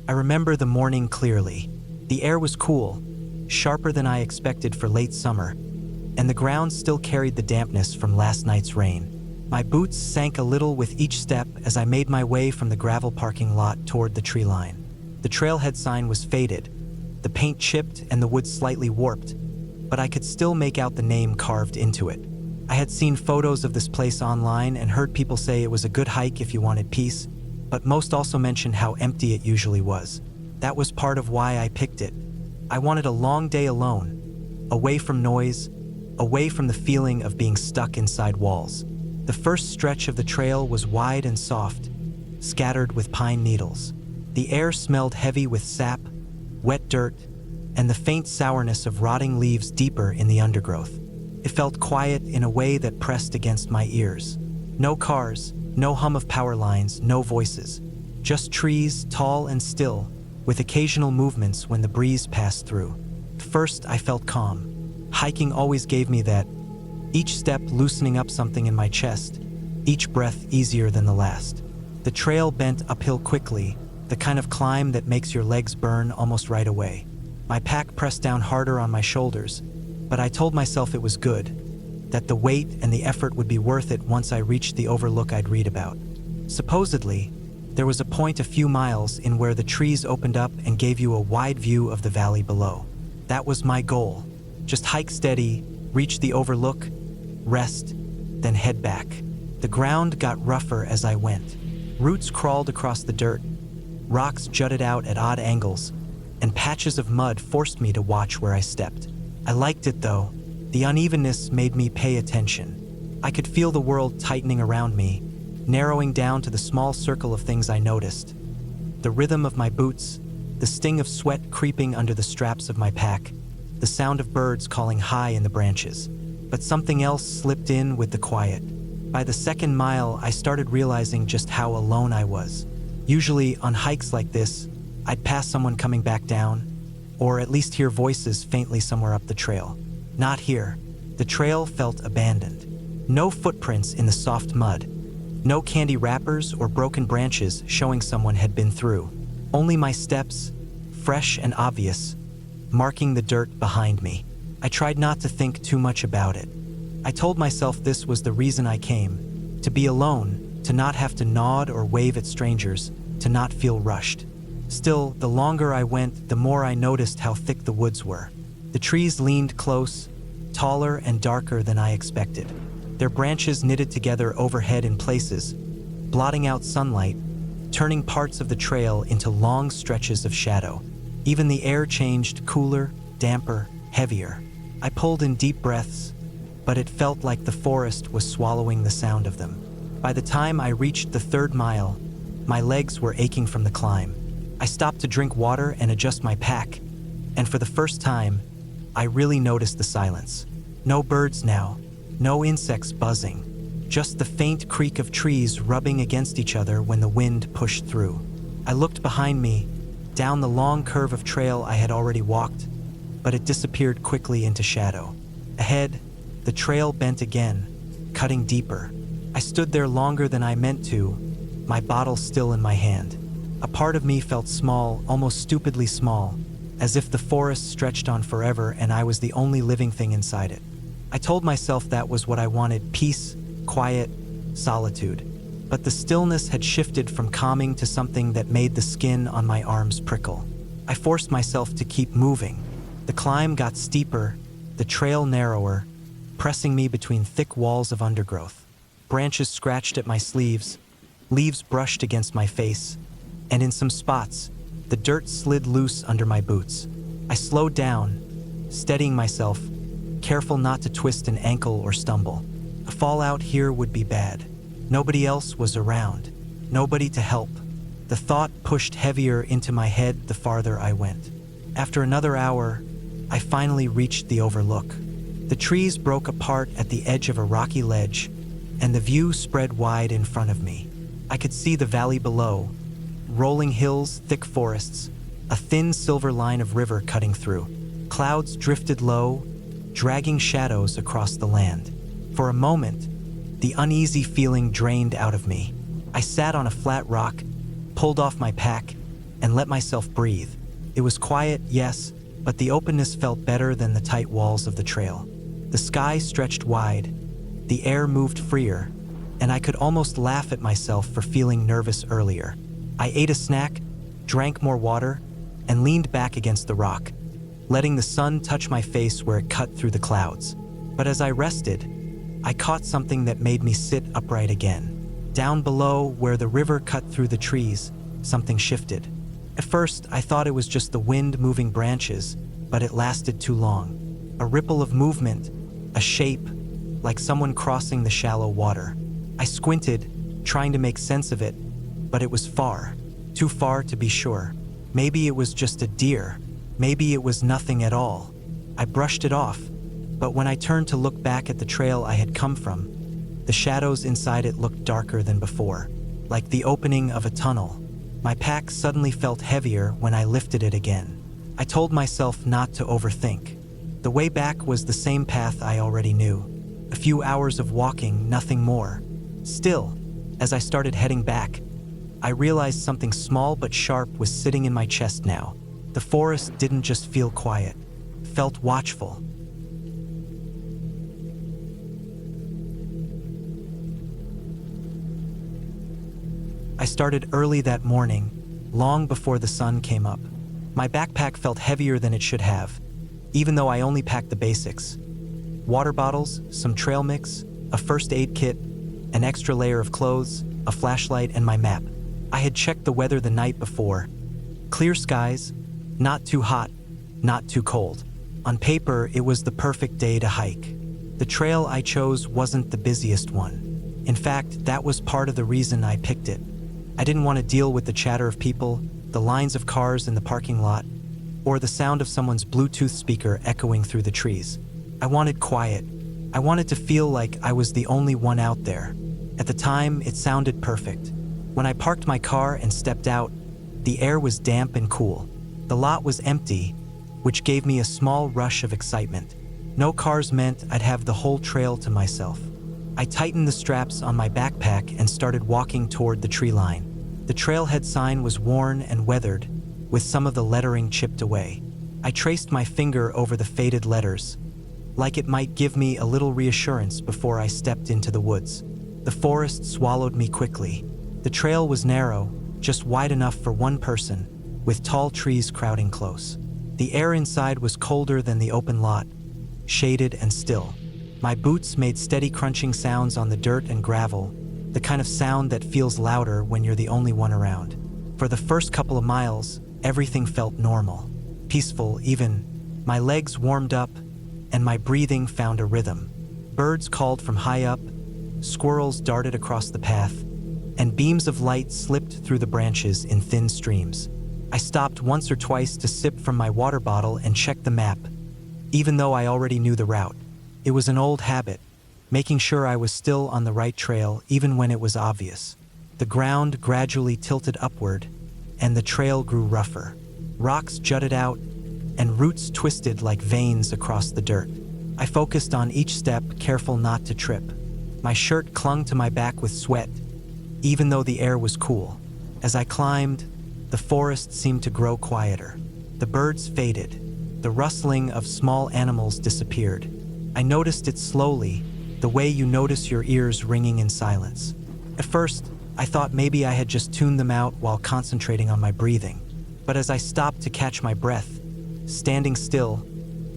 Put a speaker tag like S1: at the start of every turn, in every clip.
S1: I remember the morning clearly. The air was cool, sharper than I expected for late summer, and the ground still carried the dampness from last night's rain. My boots sank a little with each step as I made my way from the gravel parking lot toward the tree line. The trailhead sign was faded, the paint chipped and the wood slightly warped, but I could still make out the name carved into it. I had seen photos of this place online and heard people say it was a good hike if you wanted peace, but most also mentioned how empty it usually was. That was part of why I picked it. I wanted a long day alone, away from noise, away from the feeling of being stuck inside walls. The first stretch of the trail was wide and soft, scattered with pine needles. The air smelled heavy with sap, wet dirt, and the faint sourness of rotting leaves deeper in the undergrowth. It felt quiet in a way that pressed against my ears. No cars, no hum of power lines, no voices. Just trees, tall and still, with occasional movements when the breeze passed through. First, I felt calm. Hiking always gave me that, each step loosening up something in my chest, each breath easier than the last. The trail bent uphill quickly, the kind of climb that makes your legs burn almost right away. My pack pressed down harder on my shoulders, but I told myself it was good, that the weight and the effort would be worth it once I reached the overlook I'd read about. Supposedly, there was a point a few miles in where the trees opened up and gave you a wide view of the valley below. That was my goal. Just hike steady, reach the overlook, rest, then head back. The ground got rougher as I went. Roots crawled across the dirt, rocks jutted out at odd angles, and patches of mud forced me to watch where I stepped. I liked it though. The unevenness made me pay attention. I could feel the world tightening around me, narrowing down to the small circle of things I noticed. The rhythm of my boots, the sting of sweat creeping under the straps of my pack, the sound of birds calling high in the branches. But something else slipped in with the quiet. By the second mile, I started realizing just how alone I was. Usually, on hikes like this, I'd pass someone coming back down, or at least hear voices faintly somewhere up the trail. Not here. The trail felt abandoned. No footprints in the soft mud. No candy wrappers or broken branches showing someone had been through. Only my steps, fresh and obvious, marking the dirt behind me. I tried not to think too much about it. I told myself this was the reason I came, to be alone, to not have to nod or wave at strangers, to not feel rushed. Still, the longer I went, the more I noticed how thick the woods were. The trees leaned close, taller and darker than I expected. Their branches knitted together overhead in places, blotting out sunlight, turning parts of the trail into long stretches of shadow. Even the air changed cooler, damper, heavier. I pulled in deep breaths, but it felt like the forest was swallowing the sound of them. By the time I reached the third mile, my legs were aching from the climb. I stopped to drink water and adjust my pack, and for the first time, I really noticed the silence. No birds now, no insects buzzing, just the faint creak of trees rubbing against each other when the wind pushed through. I looked behind me, down the long curve of trail I had already walked, but it disappeared quickly into shadow. Ahead, the trail bent again, cutting deeper. I stood there longer than I meant to, my bottle still in my hand. A part of me felt small, almost stupidly small, as if the forest stretched on forever and I was the only living thing inside it. I told myself that was what I wanted: peace, quiet, solitude. But the stillness had shifted from calming to something that made the skin on my arms prickle. I forced myself to keep moving. The climb got steeper, the trail narrower, pressing me between thick walls of undergrowth. Branches scratched at my sleeves, leaves brushed against my face, and in some spots, the dirt slid loose under my boots. I slowed down, steadying myself, careful not to twist an ankle or stumble. A fall out here would be bad. Nobody else was around, nobody to help. The thought pushed heavier into my head the farther I went. After another hour, I finally reached the overlook. The trees broke apart at the edge of a rocky ledge, and the view spread wide in front of me. I could see the valley below, rolling hills, thick forests, a thin silver line of river cutting through. Clouds drifted low, dragging shadows across the land. For a moment, the uneasy feeling drained out of me. I sat on a flat rock, pulled off my pack, and let myself breathe. It was quiet, yes, but the openness felt better than the tight walls of the trail. The sky stretched wide, the air moved freer, and I could almost laugh at myself for feeling nervous earlier. I ate a snack, drank more water, and leaned back against the rock, letting the sun touch my face where it cut through the clouds. But as I rested, I caught something that made me sit upright again. Down below, where the river cut through the trees, something shifted. At first, I thought it was just the wind moving branches, but it lasted too long. A ripple of movement, a shape, like someone crossing the shallow water. I squinted, trying to make sense of it, but it was far, too far to be sure. Maybe it was just a deer, maybe it was nothing at all. I brushed it off, but when I turned to look back at the trail I had come from, the shadows inside it looked darker than before, like the opening of a tunnel. My pack suddenly felt heavier when I lifted it again. I told myself not to overthink. The way back was the same path I already knew. A few hours of walking, nothing more. Still, as I started heading back, I realized something small but sharp was sitting in my chest now. The forest didn't just feel quiet, it felt watchful. I started early that morning, long before the sun came up. My backpack felt heavier than it should have, even though I only packed the basics. Water bottles, some trail mix, a first aid kit, an extra layer of clothes, a flashlight, and my map. I had checked the weather the night before. Clear skies, not too hot, not too cold. On paper, it was the perfect day to hike. The trail I chose wasn't the busiest one. In fact, that was part of the reason I picked it. I didn't want to deal with the chatter of people, the lines of cars in the parking lot, or the sound of someone's Bluetooth speaker echoing through the trees. I wanted quiet. I wanted to feel like I was the only one out there. At the time, it sounded perfect. When I parked my car and stepped out, the air was damp and cool. The lot was empty, which gave me a small rush of excitement. No cars meant I'd have the whole trail to myself. I tightened the straps on my backpack and started walking toward the tree line. The trailhead sign was worn and weathered, with some of the lettering chipped away. I traced my finger over the faded letters, like it might give me a little reassurance before I stepped into the woods. The forest swallowed me quickly. The trail was narrow, just wide enough for one person, with tall trees crowding close. The air inside was colder than the open lot, shaded and still. My boots made steady crunching sounds on the dirt and gravel, the kind of sound that feels louder when you're the only one around. For the first couple of miles, everything felt normal, peaceful even. My legs warmed up, and my breathing found a rhythm. Birds called from high up, squirrels darted across the path, and beams of light slipped through the branches in thin streams. I stopped once or twice to sip from my water bottle and check the map, even though I already knew the route. It was an old habit, making sure I was still on the right trail even when it was obvious. The ground gradually tilted upward, and the trail grew rougher. Rocks jutted out, and roots twisted like veins across the dirt. I focused on each step, careful not to trip. My shirt clung to my back with sweat, even though the air was cool. As I climbed, the forest seemed to grow quieter. The birds faded. The rustling of small animals disappeared. I noticed it slowly, the way you notice your ears ringing in silence. At first, I thought maybe I had just tuned them out while concentrating on my breathing. But as I stopped to catch my breath, standing still,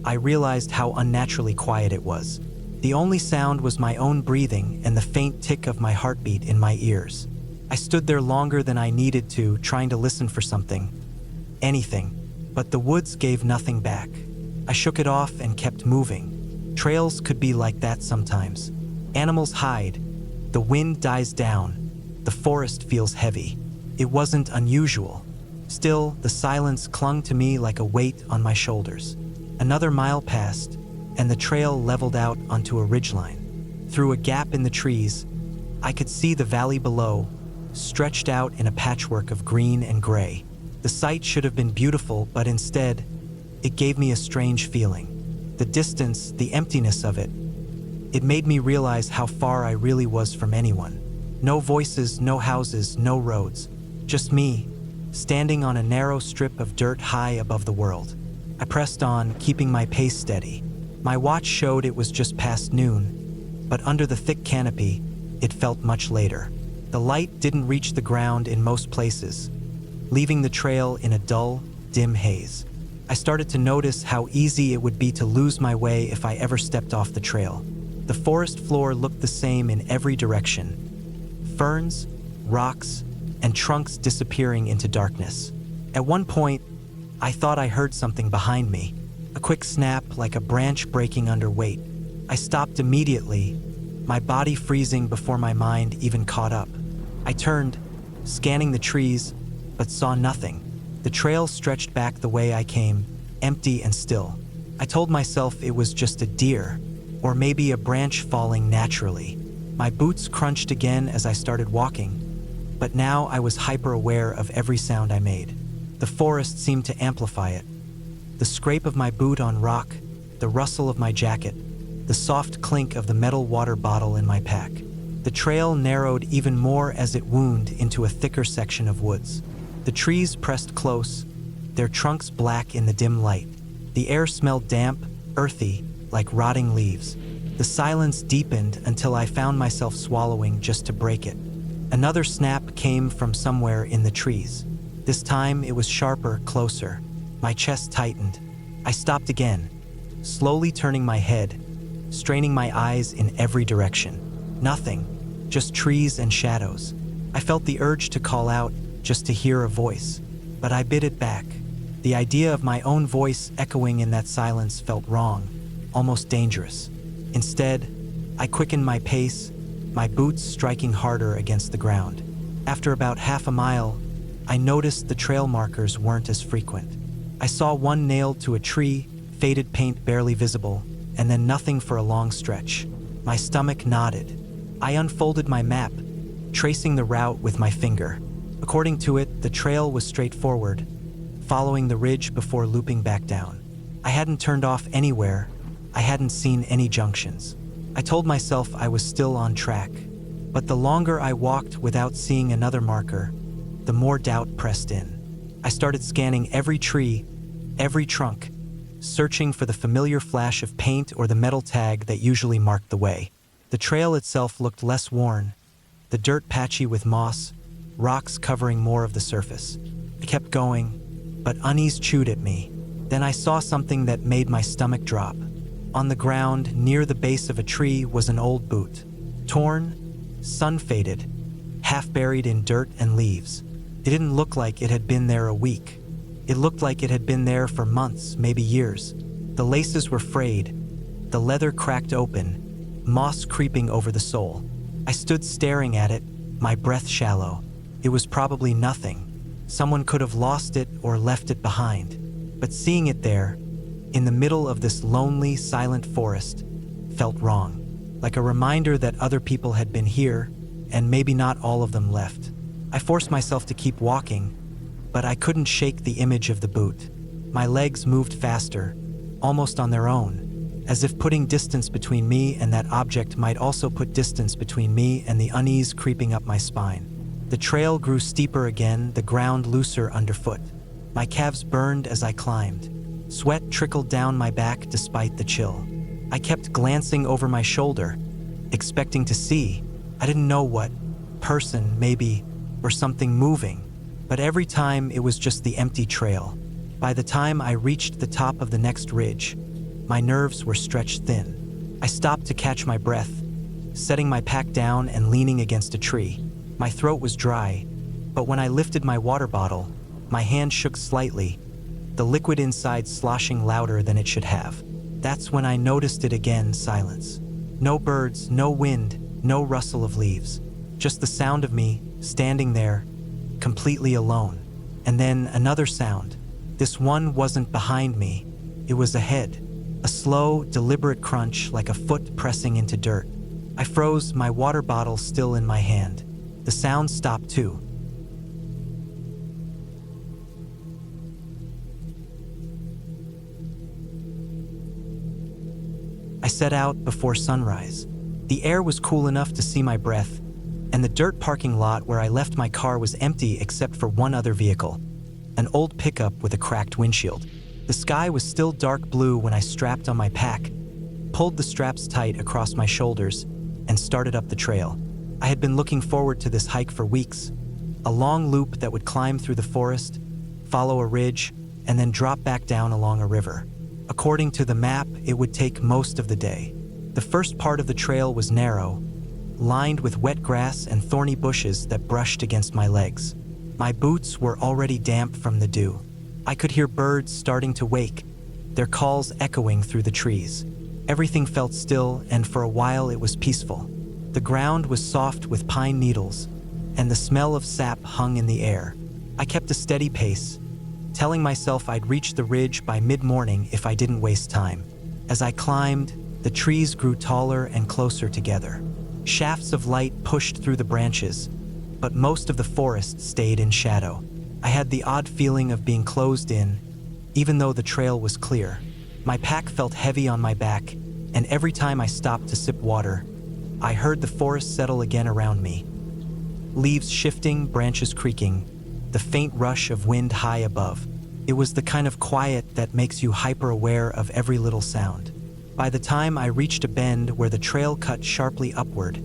S1: I realized how unnaturally quiet it was. The only sound was my own breathing and the faint tick of my heartbeat in my ears. I stood there longer than I needed to, trying to listen for something. Anything. But the woods gave nothing back. I shook it off and kept moving. Trails could be like that sometimes. Animals hide. The wind dies down. The forest feels heavy. It wasn't unusual. Still, the silence clung to me like a weight on my shoulders. Another mile passed, and the trail leveled out onto a ridgeline. Through a gap in the trees, I could see the valley below, stretched out in a patchwork of green and gray. The sight should have been beautiful, but instead, it gave me a strange feeling. The distance, the emptiness of it. It made me realize how far I really was from anyone. No voices, no houses, no roads. Just me, standing on a narrow strip of dirt high above the world. I pressed on, keeping my pace steady. My watch showed it was just past noon, but under the thick canopy, it felt much later. The light didn't reach the ground in most places, leaving the trail in a dull, dim haze. I started to notice how easy it would be to lose my way if I ever stepped off the trail. The forest floor looked the same in every direction. Ferns, rocks, and trunks disappearing into darkness. At one point, I thought I heard something behind me, a quick snap like a branch breaking under weight. I stopped immediately, my body freezing before my mind even caught up. I turned, scanning the trees, but saw nothing. The trail stretched back the way I came, empty and still. I told myself it was just a deer, or maybe a branch falling naturally. My boots crunched again as I started walking, but now I was hyper-aware of every sound I made. The forest seemed to amplify it. The scrape of my boot on rock, the rustle of my jacket, the soft clink of the metal water bottle in my pack. The trail narrowed even more as it wound into a thicker section of woods. The trees pressed close, their trunks black in the dim light. The air smelled damp, earthy, like rotting leaves. The silence deepened until I found myself swallowing just to break it. Another snap came from somewhere in the trees. This time it was sharper, closer. My chest tightened. I stopped again, slowly turning my head, straining my eyes in every direction. Nothing, just trees and shadows. I felt the urge to call out, just to hear a voice, but I bit it back. The idea of my own voice echoing in that silence felt wrong, almost dangerous. Instead, I quickened my pace, my boots striking harder against the ground. After about half a mile, I noticed the trail markers weren't as frequent. I saw one nailed to a tree, faded paint barely visible, and then nothing for a long stretch. My stomach nodded. I unfolded my map, tracing the route with my finger. According to it, the trail was straightforward, following the ridge before looping back down. I hadn't turned off anywhere. I hadn't seen any junctions. I told myself I was still on track, but the longer I walked without seeing another marker, the more doubt pressed in. I started scanning every tree, every trunk, searching for the familiar flash of paint or the metal tag that usually marked the way. The trail itself looked less worn, the dirt patchy with moss, rocks covering more of the surface. I kept going, but unease chewed at me. Then I saw something that made my stomach drop. On the ground, near the base of a tree, was an old boot. Torn, sun-faded, half buried in dirt and leaves. It didn't look like it had been there a week. It looked like it had been there for months, maybe years. The laces were frayed, the leather cracked open, moss creeping over the sole. I stood staring at it, my breath shallow. It was probably nothing. Someone could have lost it or left it behind. But seeing it there, in the middle of this lonely, silent forest, felt wrong. Like a reminder that other people had been here, and maybe not all of them left. I forced myself to keep walking, but I couldn't shake the image of the boot. My legs moved faster, almost on their own, as if putting distance between me and that object might also put distance between me and the unease creeping up my spine. The trail grew steeper again, the ground looser underfoot. My calves burned as I climbed. Sweat trickled down my back despite the chill. I kept glancing over my shoulder, expecting to see, I didn't know what, person maybe, or something moving, but every time it was just the empty trail. By the time I reached the top of the next ridge, my nerves were stretched thin. I stopped to catch my breath, setting my pack down and leaning against a tree. My throat was dry, but when I lifted my water bottle, my hand shook slightly, the liquid inside sloshing louder than it should have. That's when I noticed it again, silence. No birds, no wind, no rustle of leaves. Just the sound of me, standing there, completely alone. And then another sound. This one wasn't behind me, it was ahead. A slow, deliberate crunch like a foot pressing into dirt. I froze, my water bottle still in my hand. The sound stopped too. I set out before sunrise. The air was cool enough to see my breath, and the dirt parking lot where I left my car was empty except for one other vehicle, an old pickup with a cracked windshield. The sky was still dark blue when I strapped on my pack, pulled the straps tight across my shoulders, and started up the trail. I had been looking forward to this hike for weeks, a long loop that would climb through the forest, follow a ridge, and then drop back down along a river. According to the map, it would take most of the day. The first part of the trail was narrow, lined with wet grass and thorny bushes that brushed against my legs. My boots were already damp from the dew. I could hear birds starting to wake, their calls echoing through the trees. Everything felt still, and for a while it was peaceful. The ground was soft with pine needles, and the smell of sap hung in the air. I kept a steady pace, telling myself I'd reach the ridge by mid-morning if I didn't waste time. As I climbed, the trees grew taller and closer together. Shafts of light pushed through the branches, but most of the forest stayed in shadow. I had the odd feeling of being closed in, even though the trail was clear. My pack felt heavy on my back, and every time I stopped to sip water, I heard the forest settle again around me. Leaves shifting, branches creaking, the faint rush of wind high above. It was the kind of quiet that makes you hyper-aware of every little sound. By the time I reached a bend where the trail cut sharply upward,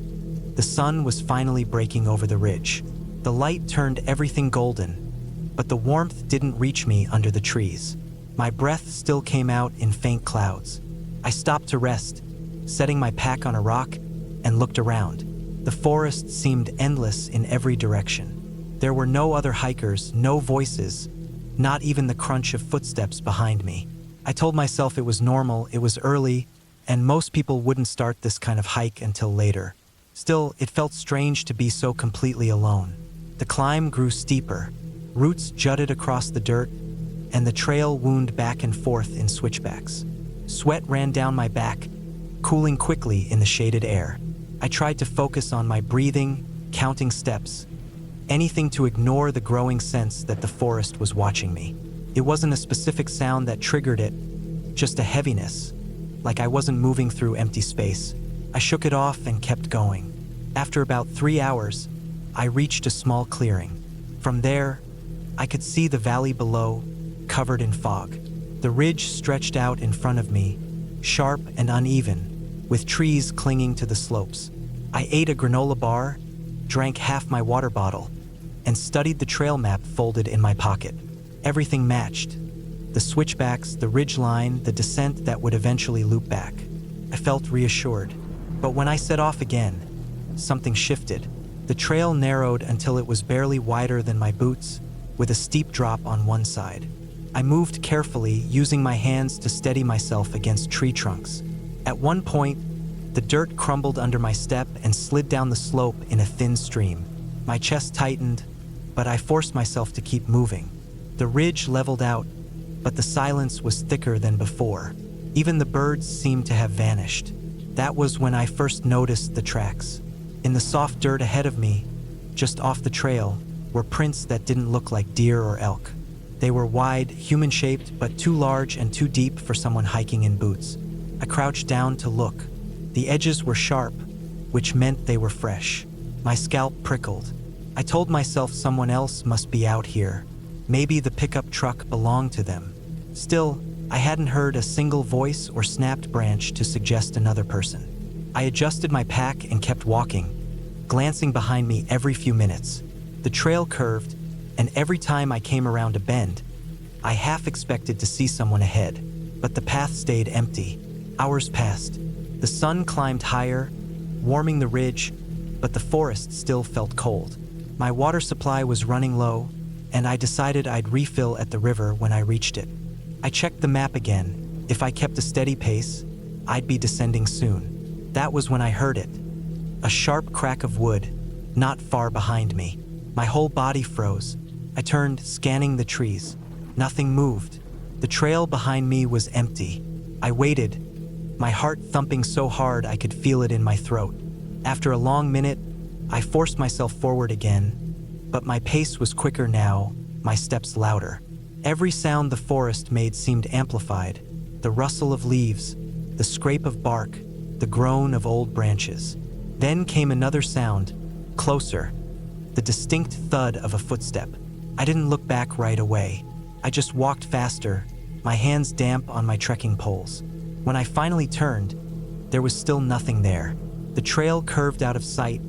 S1: the sun was finally breaking over the ridge. The light turned everything golden, but the warmth didn't reach me under the trees. My breath still came out in faint clouds. I stopped to rest, setting my pack on a rock, and looked around. The forest seemed endless in every direction. There were no other hikers, no voices, not even the crunch of footsteps behind me. I told myself it was normal, it was early, and most people wouldn't start this kind of hike until later. Still, it felt strange to be so completely alone. The climb grew steeper. Roots jutted across the dirt, and the trail wound back and forth in switchbacks. Sweat ran down my back, cooling quickly in the shaded air. I tried to focus on my breathing, counting steps, anything to ignore the growing sense that the forest was watching me. It wasn't a specific sound that triggered it, just a heaviness, like I wasn't moving through empty space. I shook it off and kept going. After about 3 hours, I reached a small clearing. From there, I could see the valley below, covered in fog. The ridge stretched out in front of me, sharp and uneven, with trees clinging to the slopes. I ate a granola bar, drank half my water bottle, and studied the trail map folded in my pocket. Everything matched. The switchbacks, the ridgeline, the descent that would eventually loop back. I felt reassured. But when I set off again, something shifted. The trail narrowed until it was barely wider than my boots, with a steep drop on one side. I moved carefully, using my hands to steady myself against tree trunks. At one point, the dirt crumbled under my step and slid down the slope in a thin stream. My chest tightened, but I forced myself to keep moving. The ridge leveled out, but the silence was thicker than before. Even the birds seemed to have vanished. That was when I first noticed the tracks. In the soft dirt ahead of me, just off the trail, were prints that didn't look like deer or elk. They were wide, human-shaped, but too large and too deep for someone hiking in boots. I crouched down to look. The edges were sharp, which meant they were fresh. My scalp prickled. I told myself someone else must be out here. Maybe the pickup truck belonged to them. Still, I hadn't heard a single voice or snapped branch to suggest another person. I adjusted my pack and kept walking, glancing behind me every few minutes. The trail curved, and every time I came around a bend, I half expected to see someone ahead, but the path stayed empty. Hours passed. The sun climbed higher, warming the ridge, but the forest still felt cold. My water supply was running low, and I decided I'd refill at the river when I reached it. I checked the map again. If I kept a steady pace, I'd be descending soon. That was when I heard it. A sharp crack of wood, not far behind me. My whole body froze. I turned, scanning the trees. Nothing moved. The trail behind me was empty. I waited, my heart thumping so hard I could feel it in my throat. After a long minute, I forced myself forward again, but my pace was quicker now, my steps louder. Every sound the forest made seemed amplified. The rustle of leaves, the scrape of bark, the groan of old branches. Then came another sound, Closer. The distinct thud of a footstep. I didn't look back right away. I just walked faster, my hands damp on my trekking poles. When I finally turned, there was still nothing there. The trail curved out of sight,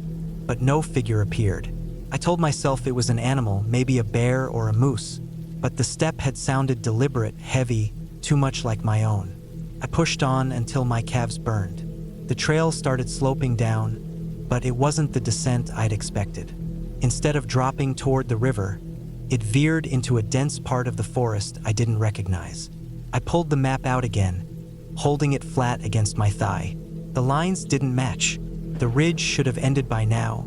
S1: but no figure appeared. I told myself it was an animal, maybe a bear or a moose, but the step had sounded deliberate, heavy, too much like my own. I pushed on until my calves burned. The trail started sloping down, but it wasn't the descent I'd expected. Instead of dropping toward the river, it veered into a dense part of the forest I didn't recognize. I pulled the map out again, holding it flat against my thigh. The lines didn't match. The ridge should have ended by now,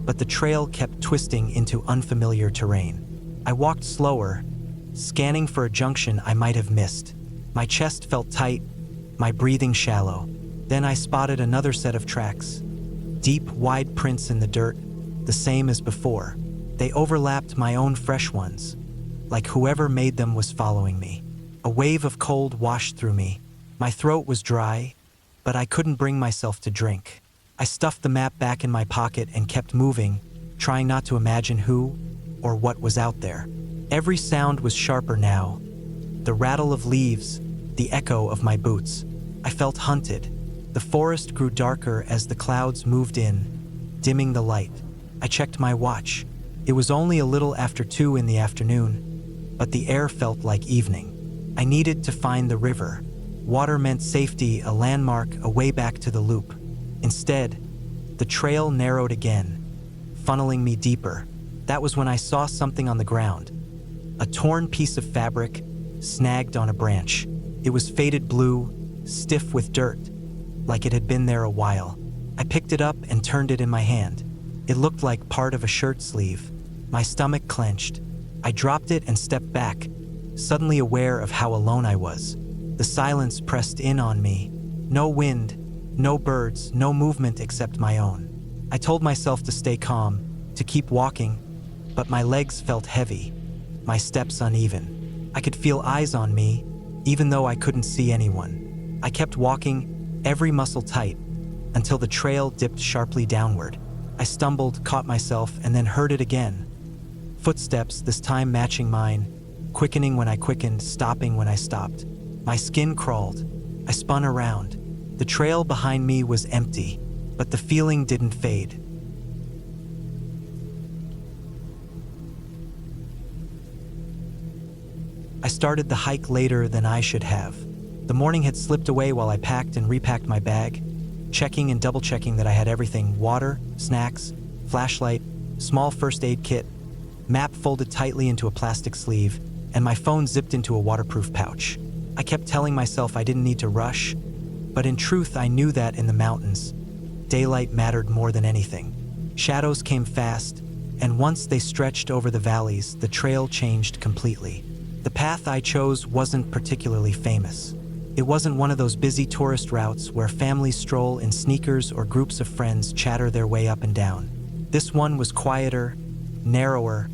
S1: but the trail kept twisting into unfamiliar terrain. I walked slower, scanning for a junction I might have missed. My chest felt tight, my breathing shallow. Then I spotted another set of tracks. Deep, wide prints in the dirt, the same as before. They overlapped my own fresh ones, like whoever made them was following me. A wave of cold washed through me. My throat was dry, but I couldn't bring myself to drink. I stuffed the map back in my pocket and kept moving, trying not to imagine who or what was out there. Every sound was sharper now. The rattle of leaves, the echo of my boots. I felt hunted. The forest grew darker as the clouds moved in, dimming the light. I checked my watch. It was only a little after 2 in the afternoon, but the air felt like evening. I needed to find the river. Water meant safety, a landmark, a way back to the loop. Instead, the trail narrowed again, funneling me deeper. That was when I saw something on the ground. A torn piece of fabric, snagged on a branch. It was faded blue, stiff with dirt, like it had been there a while. I picked it up and turned it in my hand. It looked like part of a shirt sleeve. My stomach clenched. I dropped it and stepped back, suddenly aware of how alone I was. The silence pressed in on me. No wind, no birds, no movement except my own. I told myself to stay calm, to keep walking, but my legs felt heavy, my steps uneven. I could feel eyes on me, even though I couldn't see anyone. I kept walking, every muscle tight, until the trail dipped sharply downward. I stumbled, caught myself, and then heard it again. Footsteps, this time matching mine, quickening when I quickened, stopping when I stopped. My skin crawled. I spun around. The trail behind me was empty, but the feeling didn't fade. I started the hike later than I should have. The morning had slipped away while I packed and repacked my bag, checking and double-checking that I had everything: water, snacks, flashlight, small first aid kit, map folded tightly into a plastic sleeve, and my phone zipped into a waterproof pouch. I kept telling myself I didn't need to rush, but in truth I knew that in the mountains, daylight mattered more than anything. Shadows came fast, and once they stretched over the valleys, the trail changed completely. The path I chose wasn't particularly famous. It wasn't one of those busy tourist routes where families stroll in sneakers or groups of friends chatter their way up and down. This one was quieter, narrower,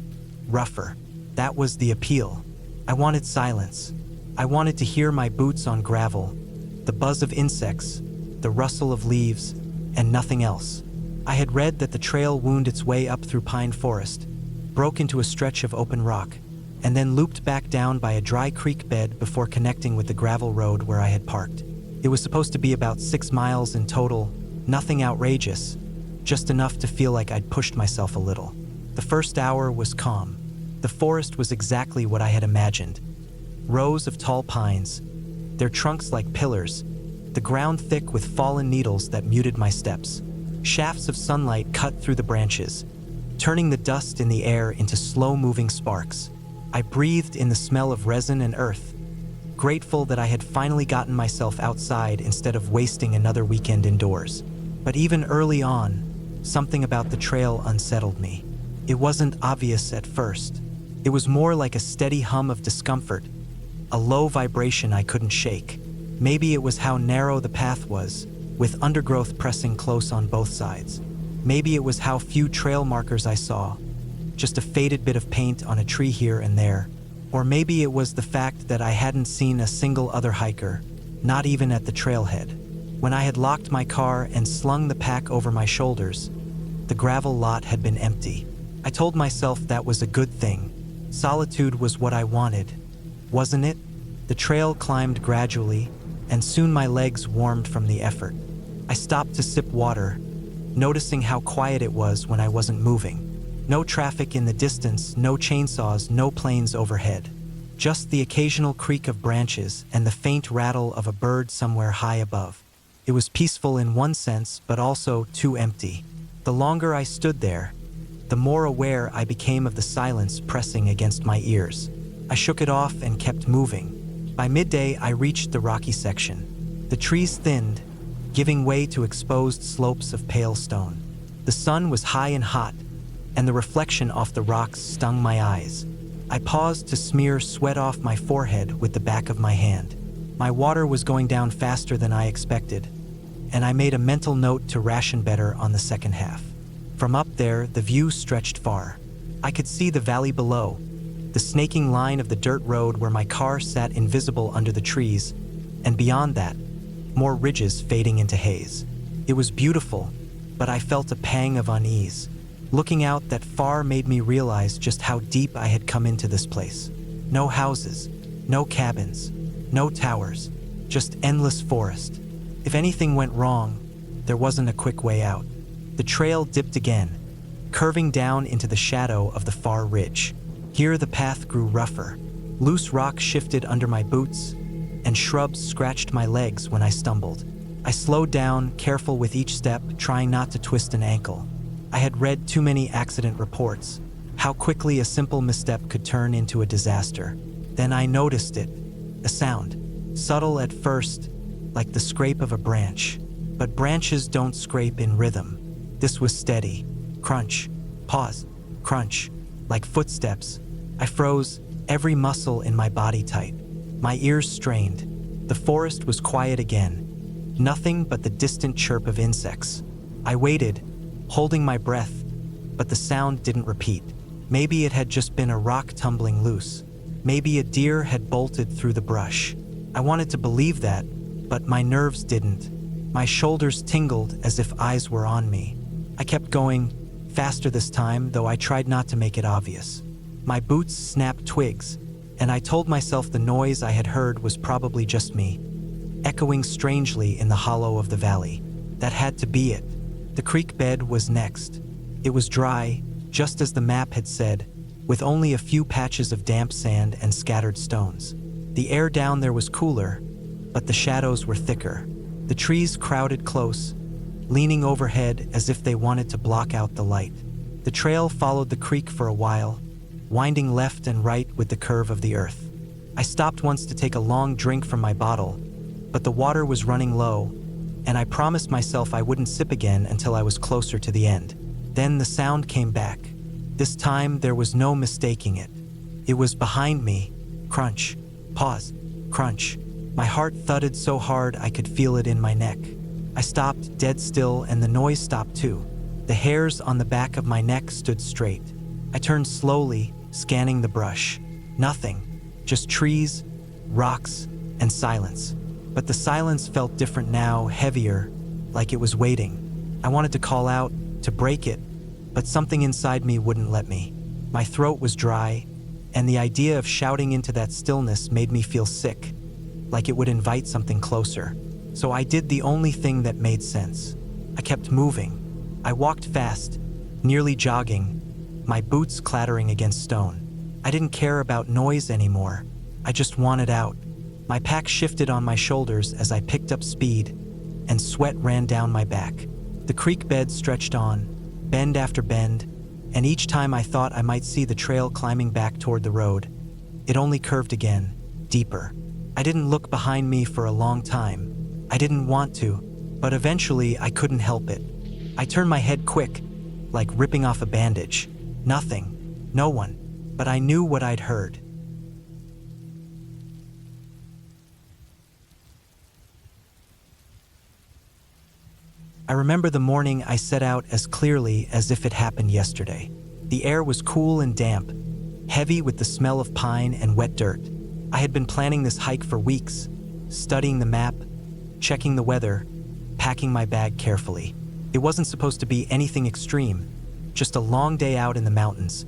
S1: rougher. That was the appeal. I wanted silence. I wanted to hear my boots on gravel, the buzz of insects, the rustle of leaves, and nothing else. I had read that the trail wound its way up through pine forest, broke into a stretch of open rock, and then looped back down by a dry creek bed before connecting with the gravel road where I had parked. It was supposed to be about 6 miles in total, nothing outrageous, just enough to feel like I'd pushed myself a little. The first hour was calm. The forest was exactly what I had imagined. Rows of tall pines, their trunks like pillars, the ground thick with fallen needles that muted my steps. Shafts of sunlight cut through the branches, turning the dust in the air into slow-moving sparks. I breathed in the smell of resin and earth, grateful that I had finally gotten myself outside instead of wasting another weekend indoors. But even early on, something about the trail unsettled me. It wasn't obvious at first. It was more like a steady hum of discomfort, a low vibration I couldn't shake. Maybe it was how narrow the path was, with undergrowth pressing close on both sides. Maybe it was how few trail markers I saw, just a faded bit of paint on a tree here and there. Or maybe it was the fact that I hadn't seen a single other hiker, not even at the trailhead. When I had locked my car and slung the pack over my shoulders, The gravel lot had been empty. I told myself that was a good thing. Solitude was what I wanted, wasn't it? The trail climbed gradually, and soon my legs warmed from the effort. I stopped to sip water, noticing how quiet it was when I wasn't moving. No traffic in the distance, no chainsaws, no planes overhead. Just the occasional creak of branches and the faint rattle of a bird somewhere high above. It was peaceful in one sense, but also too empty. The longer I stood there, the more aware I became of the silence pressing against my ears. I shook it off and kept moving. By midday, I reached the rocky section. The trees thinned, giving way to exposed slopes of pale stone. The sun was high and hot, and the reflection off the rocks stung my eyes. I paused to smear sweat off my forehead with the back of my hand. My water was going down faster than I expected, and I made a mental note to ration better on the second half. From up there, the view stretched far. I could see the valley below, the snaking line of the dirt road where my car sat invisible under the trees, and beyond that, more ridges fading into haze. It was beautiful, but I felt a pang of unease. Looking out that far made me realize just how deep I had come into this place. No houses, no cabins, no towers, just endless forest. If anything went wrong, there wasn't a quick way out. The trail dipped again, curving down into the shadow of the far ridge. Here the path grew rougher. Loose rock shifted under my boots, and shrubs scratched my legs when I stumbled. I slowed down, careful with each step, trying not to twist an ankle. I had read too many accident reports, how quickly a simple misstep could turn into a disaster. Then I noticed it, a sound, subtle at first, like the scrape of a branch. But branches don't scrape in rhythm. This was steady. Crunch, pause, crunch, like footsteps. I froze, every muscle in my body tight. My ears strained. The forest was quiet again. Nothing but the distant chirp of insects. I waited, holding my breath, but the sound didn't repeat. Maybe it had just been a rock tumbling loose. Maybe a deer had bolted through the brush. I wanted to believe that, but my nerves didn't. My shoulders tingled as if eyes were on me. I kept going, faster this time, though I tried not to make it obvious. My boots snapped twigs, and I told myself the noise I had heard was probably just me, echoing strangely in the hollow of the valley. That had to be it. The creek bed was next. It was dry, just as the map had said, with only a few patches of damp sand and scattered stones. The air down there was cooler, but the shadows were thicker. The trees crowded close, leaning overhead as if they wanted to block out the light. The trail followed the creek for a while, winding left and right with the curve of the earth. I stopped once to take a long drink from my bottle, but the water was running low, and I promised myself I wouldn't sip again until I was closer to the end. Then the sound came back. This time there was no mistaking it. It was behind me. Crunch, pause, crunch. My heart thudded so hard I could feel it in my neck. I stopped dead still, and the noise stopped too. The hairs on the back of my neck stood straight. I turned slowly, scanning the brush. Nothing, just trees, rocks, and silence. But the silence felt different now, heavier, like it was waiting. I wanted to call out, to break it, but something inside me wouldn't let me. My throat was dry, and the idea of shouting into that stillness made me feel sick, like it would invite something closer. So I did the only thing that made sense. I kept moving. I walked fast, nearly jogging, my boots clattering against stone. I didn't care about noise anymore. I just wanted out. My pack shifted on my shoulders as I picked up speed, and sweat ran down my back. The creek bed stretched on, bend after bend, and each time I thought I might see the trail climbing back toward the road, it only curved again, deeper. I didn't look behind me for a long time. I didn't want to, but eventually I couldn't help it. I turned my head quick, like ripping off a bandage. Nothing, no one, but I knew what I'd heard. I remember the morning I set out as clearly as if it happened yesterday. The air was cool and damp, heavy with the smell of pine and wet dirt. I had been planning this hike for weeks, studying the map, checking the weather, packing my bag carefully. It wasn't supposed to be anything extreme, just a long day out in the mountains,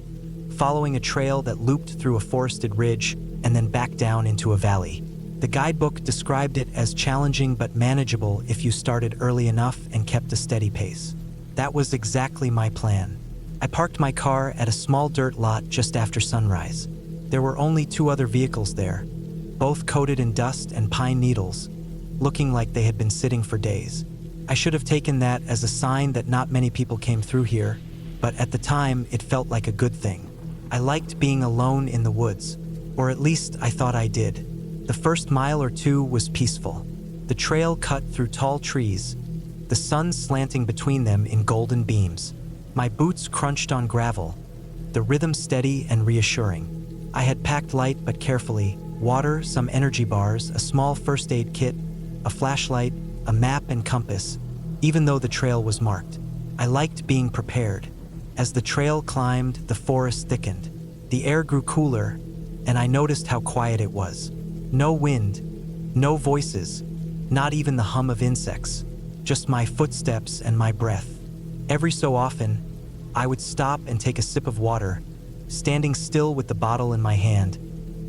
S1: following a trail that looped through a forested ridge and then back down into a valley. The guidebook described it as challenging but manageable if you started early enough and kept a steady pace. That was exactly my plan. I parked my car at a small dirt lot just after sunrise. There were only 2 other vehicles there, both coated in dust and pine needles, looking like they had been sitting for days. I should have taken that as a sign that not many people came through here, but at the time it felt like a good thing. I liked being alone in the woods, or at least I thought I did. The first mile or 2 was peaceful. The trail cut through tall trees, the sun slanting between them in golden beams. My boots crunched on gravel, the rhythm steady and reassuring. I had packed light but carefully: water, some energy bars, a small first aid kit, a flashlight, a map and compass, even though the trail was marked. I liked being prepared. As the trail climbed, the forest thickened. The air grew cooler, and I noticed how quiet it was. No wind, no voices, not even the hum of insects, just my footsteps and my breath. Every so often, I would stop and take a sip of water, standing still with the bottle in my hand,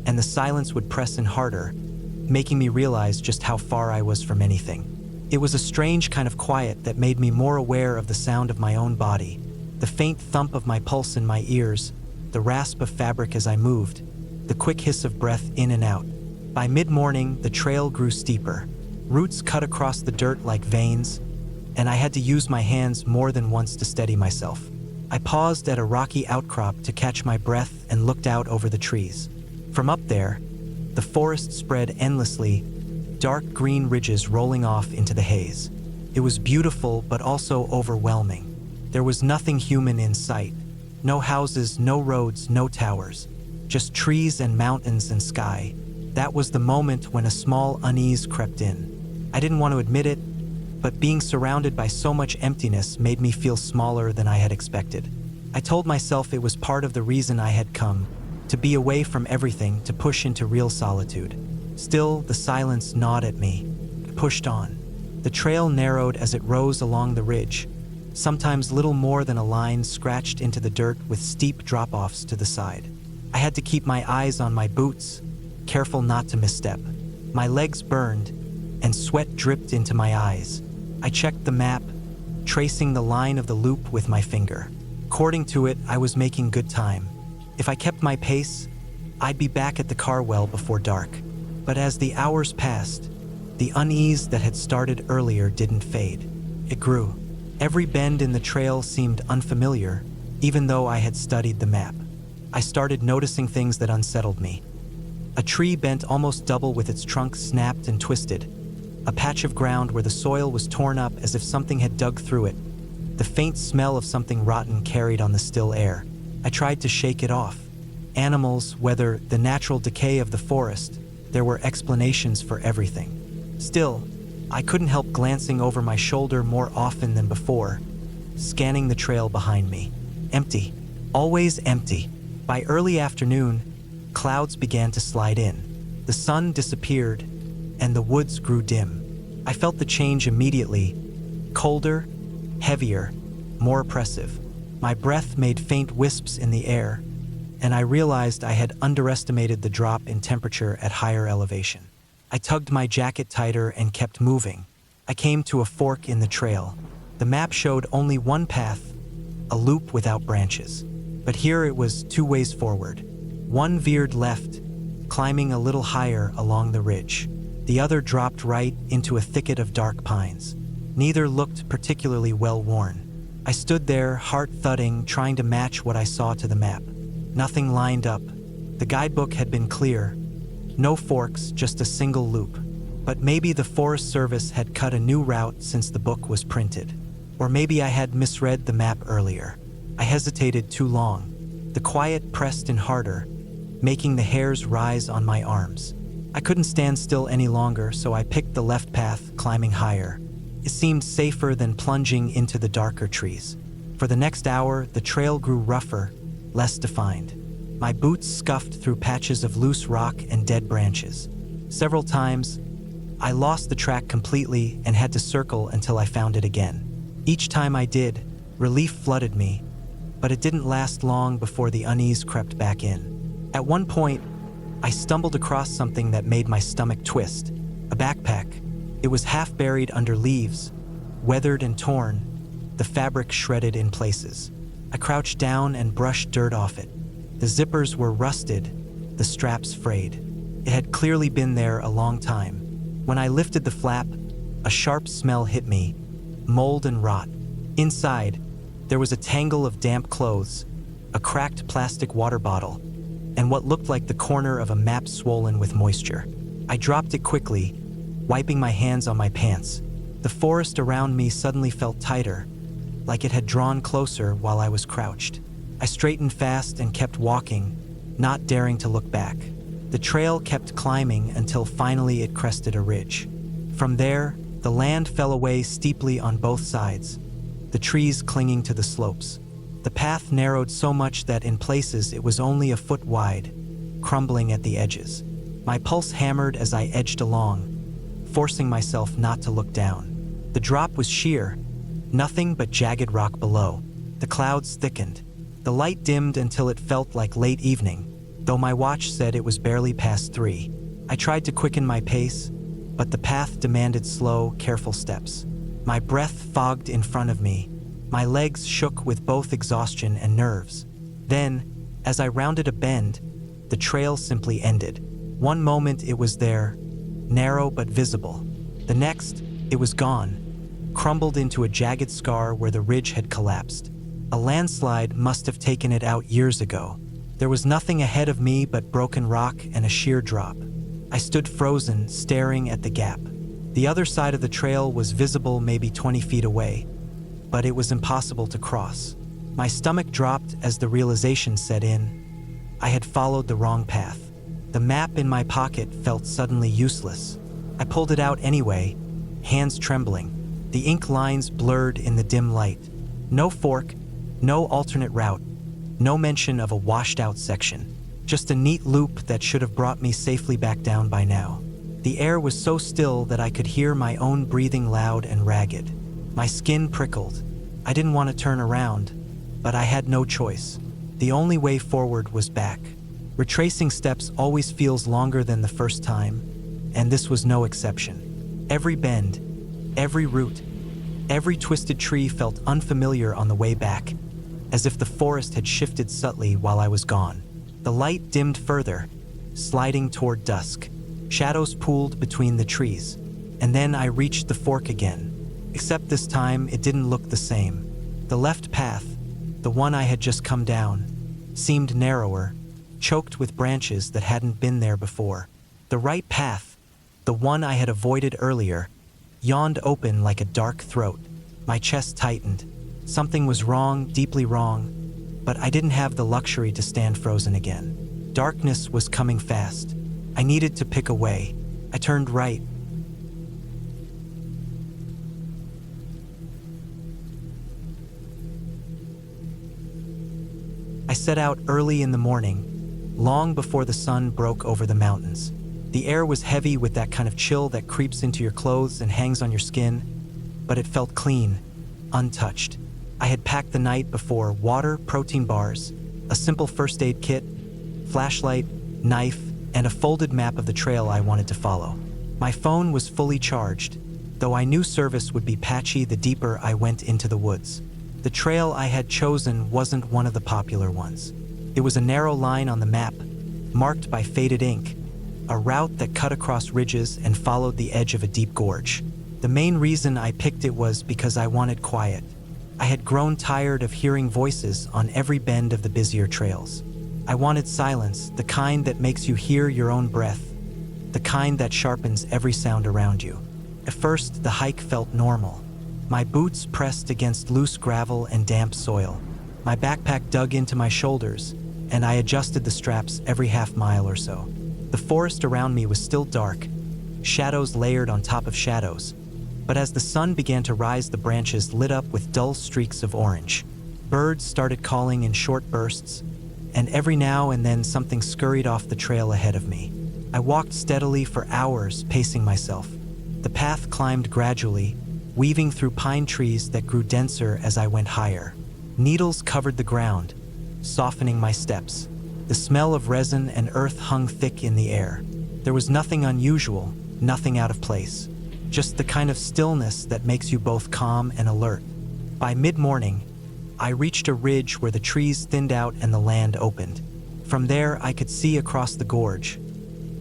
S1: and the silence would press in harder, making me realize just how far I was from anything. It was a strange kind of quiet that made me more aware of the sound of my own body, the faint thump of my pulse in my ears, the rasp of fabric as I moved, the quick hiss of breath in and out. By mid-morning, the trail grew steeper. Roots cut across the dirt like veins, and I had to use my hands more than once to steady myself. I paused at a rocky outcrop to catch my breath and looked out over the trees. From up there, the forest spread endlessly, dark green ridges rolling off into the haze. It was beautiful but also overwhelming. There was nothing human in sight. No houses, no roads, no towers. Just trees and mountains and sky. That was the moment when a small unease crept in. I didn't want to admit it, but being surrounded by so much emptiness made me feel smaller than I had expected. I told myself it was part of the reason I had come, to be away from everything, to push into real solitude. Still, the silence gnawed at me. I pushed on. The trail narrowed as it rose along the ridge, sometimes little more than a line scratched into the dirt with steep drop-offs to the side. I had to keep my eyes on my boots, careful not to misstep. My legs burned, and sweat dripped into my eyes. I checked the map, tracing the line of the loop with my finger. According to it, I was making good time. If I kept my pace, I'd be back at the car well before dark. But as the hours passed, the unease that had started earlier didn't fade. It grew. Every bend in the trail seemed unfamiliar, even though I had studied the map. I started noticing things that unsettled me. A tree bent almost double with its trunk snapped and twisted. A patch of ground where the soil was torn up as if something had dug through it. The faint smell of something rotten carried on the still air. I tried to shake it off. Animals, weather, the natural decay of the forest, there were explanations for everything. Still, I couldn't help glancing over my shoulder more often than before, scanning the trail behind me. Empty. Always empty. By early afternoon, clouds began to slide in. The sun disappeared, and the woods grew dim. I felt the change immediately. Colder, heavier, more oppressive. My breath made faint wisps in the air, and I realized I had underestimated the drop in temperature at higher elevation. I tugged my jacket tighter and kept moving. I came to a fork in the trail. The map showed only one path, a loop without branches. But here it was 2 ways forward. One veered left, climbing a little higher along the ridge. The other dropped right into a thicket of dark pines. Neither looked particularly well worn. I stood there, heart thudding, trying to match what I saw to the map. Nothing lined up. The guidebook had been clear. No forks, just a single loop. But maybe the Forest Service had cut a new route since the book was printed. Or maybe I had misread the map earlier. I hesitated too long. The quiet pressed in harder, making the hairs rise on my arms. I couldn't stand still any longer, so I picked the left path, climbing higher. It seemed safer than plunging into the darker trees. For the next hour, the trail grew rougher, less defined. My boots scuffed through patches of loose rock and dead branches. Several times, I lost the track completely and had to circle until I found it again. Each time I did, relief flooded me, but it didn't last long before the unease crept back in. At one point, I stumbled across something that made my stomach twist. A backpack. It was half buried under leaves, weathered and torn, the fabric shredded in places. I crouched down and brushed dirt off it. The zippers were rusted, the straps frayed. It had clearly been there a long time. When I lifted the flap, a sharp smell hit me, mold and rot. Inside, there was a tangle of damp clothes, a cracked plastic water bottle, and what looked like the corner of a map swollen with moisture. I dropped it quickly, wiping my hands on my pants. The forest around me suddenly felt tighter, like it had drawn closer while I was crouched. I straightened fast and kept walking, not daring to look back. The trail kept climbing until finally it crested a ridge. From there, the land fell away steeply on both sides, the trees clinging to the slopes. The path narrowed so much that in places it was only a foot wide, crumbling at the edges. My pulse hammered as I edged along, forcing myself not to look down. The drop was sheer, nothing but jagged rock below. The clouds thickened. The light dimmed until it felt like late evening, though my watch said it was barely past 3. I tried to quicken my pace, but the path demanded slow, careful steps. My breath fogged in front of me. My legs shook with both exhaustion and nerves. Then, as I rounded a bend, the trail simply ended. One moment it was there, narrow but visible. The next, it was gone, crumbled into a jagged scar where the ridge had collapsed. A landslide must have taken it out years ago. There was nothing ahead of me but broken rock and a sheer drop. I stood frozen, staring at the gap. The other side of the trail was visible maybe 20 feet away, but it was impossible to cross. My stomach dropped as the realization set in. I had followed the wrong path. The map in my pocket felt suddenly useless. I pulled it out anyway, hands trembling. The ink lines blurred in the dim light. No fork, no alternate route, no mention of a washed-out section. Just a neat loop that should have brought me safely back down by now. The air was so still that I could hear my own breathing loud and ragged. My skin prickled. I didn't want to turn around, but I had no choice. The only way forward was back. Retracing steps always feels longer than the first time, and this was no exception. Every bend, every root, every twisted tree felt unfamiliar on the way back, as if the forest had shifted subtly while I was gone. The light dimmed further, sliding toward dusk. Shadows pooled between the trees, and then I reached the fork again. Except this time, it didn't look the same. The left path, the one I had just come down, seemed narrower, choked with branches that hadn't been there before. The right path, the one I had avoided earlier, yawned open like a dark throat. My chest tightened. Something was wrong, deeply wrong, but I didn't have the luxury to stand frozen again. Darkness was coming fast. I needed to pick a way. I turned right. I set out early in the morning, long before the sun broke over the mountains. The air was heavy with that kind of chill that creeps into your clothes and hangs on your skin, but it felt clean, untouched. I had packed the night before water, protein bars, a simple first aid kit, flashlight, knife, and a folded map of the trail I wanted to follow. My phone was fully charged, though I knew service would be patchy the deeper I went into the woods. The trail I had chosen wasn't one of the popular ones. It was a narrow line on the map, marked by faded ink, a route that cut across ridges and followed the edge of a deep gorge. The main reason I picked it was because I wanted quiet. I had grown tired of hearing voices on every bend of the busier trails. I wanted silence, the kind that makes you hear your own breath, the kind that sharpens every sound around you. At first, the hike felt normal. My boots pressed against loose gravel and damp soil. My backpack dug into my shoulders, and I adjusted the straps every half mile or so. The forest around me was still dark, shadows layered on top of shadows, but as the sun began to rise, the branches lit up with dull streaks of orange. Birds started calling in short bursts, and every now and then something scurried off the trail ahead of me. I walked steadily for hours, pacing myself. The path climbed gradually, weaving through pine trees that grew denser as I went higher. Needles covered the ground, softening my steps. The smell of resin and earth hung thick in the air. There was nothing unusual, nothing out of place. Just the kind of stillness that makes you both calm and alert. By mid-morning, I reached a ridge where the trees thinned out and the land opened. From there, I could see across the gorge,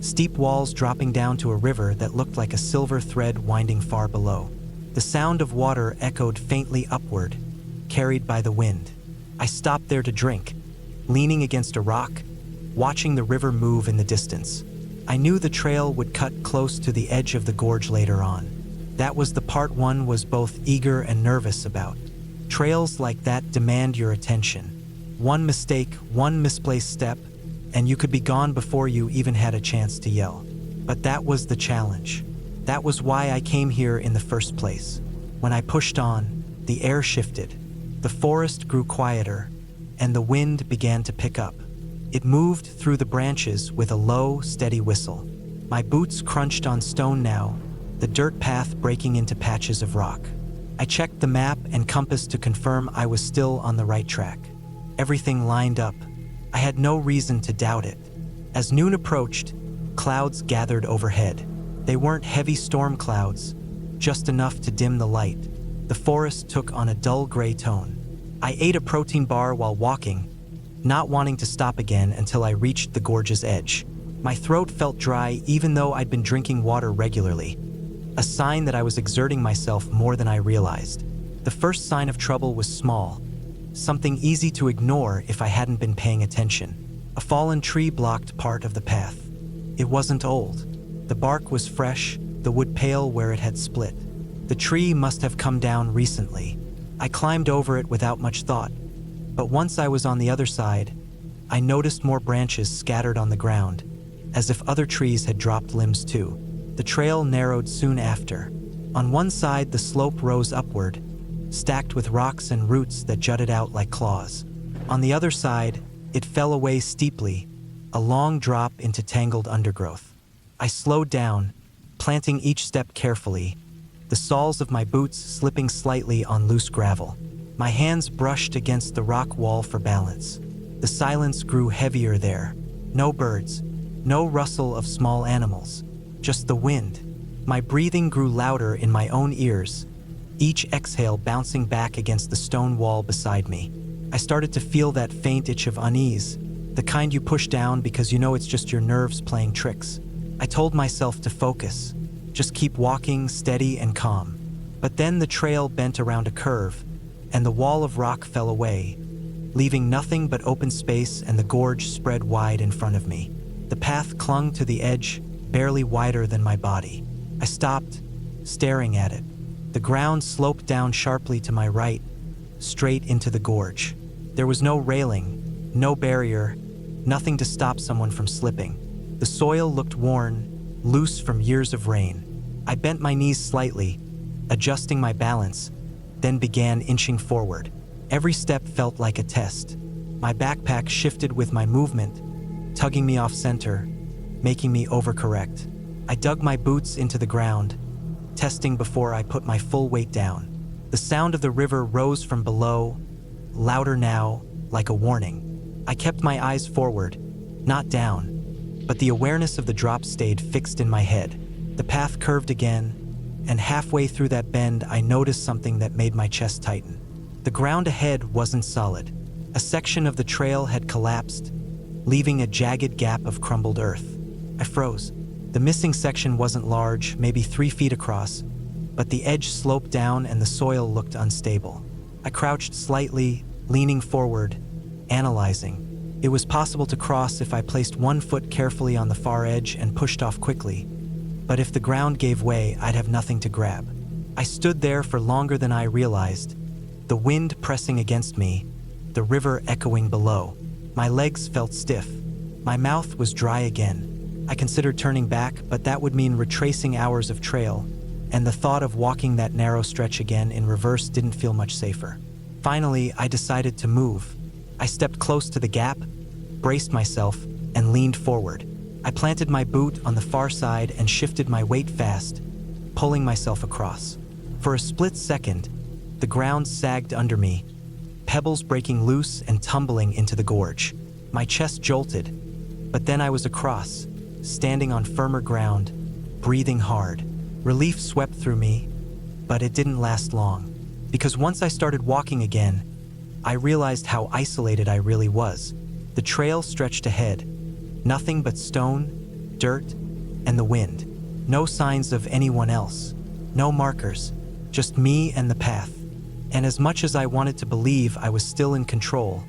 S1: steep walls dropping down to a river that looked like a silver thread winding far below. The sound of water echoed faintly upward, carried by the wind. I stopped there to drink, leaning against a rock, watching the river move in the distance. I knew the trail would cut close to the edge of the gorge later on. That was the part one was both eager and nervous about. Trails like that demand your attention. One mistake, one misplaced step, and you could be gone before you even had a chance to yell. But that was the challenge. That was why I came here in the first place. When I pushed on, the air shifted. The forest grew quieter, and the wind began to pick up. It moved through the branches with a low, steady whistle. My boots crunched on stone now, the dirt path breaking into patches of rock. I checked the map and compass to confirm I was still on the right track. Everything lined up. I had no reason to doubt it. As noon approached, clouds gathered overhead. They weren't heavy storm clouds, just enough to dim the light. The forest took on a dull gray tone. I ate a protein bar while walking, not wanting to stop again until I reached the gorge's edge. My throat felt dry even though I'd been drinking water regularly, a sign that I was exerting myself more than I realized. The first sign of trouble was small, something easy to ignore if I hadn't been paying attention. A fallen tree blocked part of the path. It wasn't old. The bark was fresh, the wood pale where it had split. The tree must have come down recently. I climbed over it without much thought, but once I was on the other side, I noticed more branches scattered on the ground, as if other trees had dropped limbs too. The trail narrowed soon after. On one side, the slope rose upward, stacked with rocks and roots that jutted out like claws. On the other side, it fell away steeply, a long drop into tangled undergrowth. I slowed down, planting each step carefully, the soles of my boots slipping slightly on loose gravel. My hands brushed against the rock wall for balance. The silence grew heavier there. No birds, no rustle of small animals, just the wind. My breathing grew louder in my own ears, each exhale bouncing back against the stone wall beside me. I started to feel that faint itch of unease, the kind you push down because you know it's just your nerves playing tricks. I told myself to focus, just keep walking steady and calm. But then the trail bent around a curve, and the wall of rock fell away, leaving nothing but open space and the gorge spread wide in front of me. The path clung to the edge, barely wider than my body. I stopped, staring at it. The ground sloped down sharply to my right, straight into the gorge. There was no railing, no barrier, nothing to stop someone from slipping. The soil looked worn, loose from years of rain. I bent my knees slightly, adjusting my balance, then began inching forward. Every step felt like a test. My backpack shifted with my movement, tugging me off center, making me overcorrect. I dug my boots into the ground, testing before I put my full weight down. The sound of the river rose from below, louder now, like a warning. I kept my eyes forward, not down, but the awareness of the drop stayed fixed in my head. The path curved again, and halfway through that bend, I noticed something that made my chest tighten. The ground ahead wasn't solid. A section of the trail had collapsed, leaving a jagged gap of crumbled earth. I froze. The missing section wasn't large, maybe 3 feet across, but the edge sloped down and the soil looked unstable. I crouched slightly, leaning forward, analyzing. It was possible to cross if I placed one foot carefully on the far edge and pushed off quickly, but if the ground gave way, I'd have nothing to grab. I stood there for longer than I realized, the wind pressing against me, the river echoing below. My legs felt stiff. My mouth was dry again. I considered turning back, but that would mean retracing hours of trail, and the thought of walking that narrow stretch again in reverse didn't feel much safer. Finally, I decided to move. I stepped close to the gap, braced myself, and leaned forward. I planted my boot on the far side and shifted my weight fast, pulling myself across. For a split second, the ground sagged under me, pebbles breaking loose and tumbling into the gorge. My chest jolted, but then I was across, standing on firmer ground, breathing hard. Relief swept through me, but it didn't last long, because once I started walking again, I realized how isolated I really was. The trail stretched ahead, nothing but stone, dirt, and the wind. No signs of anyone else, no markers, just me and the path. And as much as I wanted to believe I was still in control,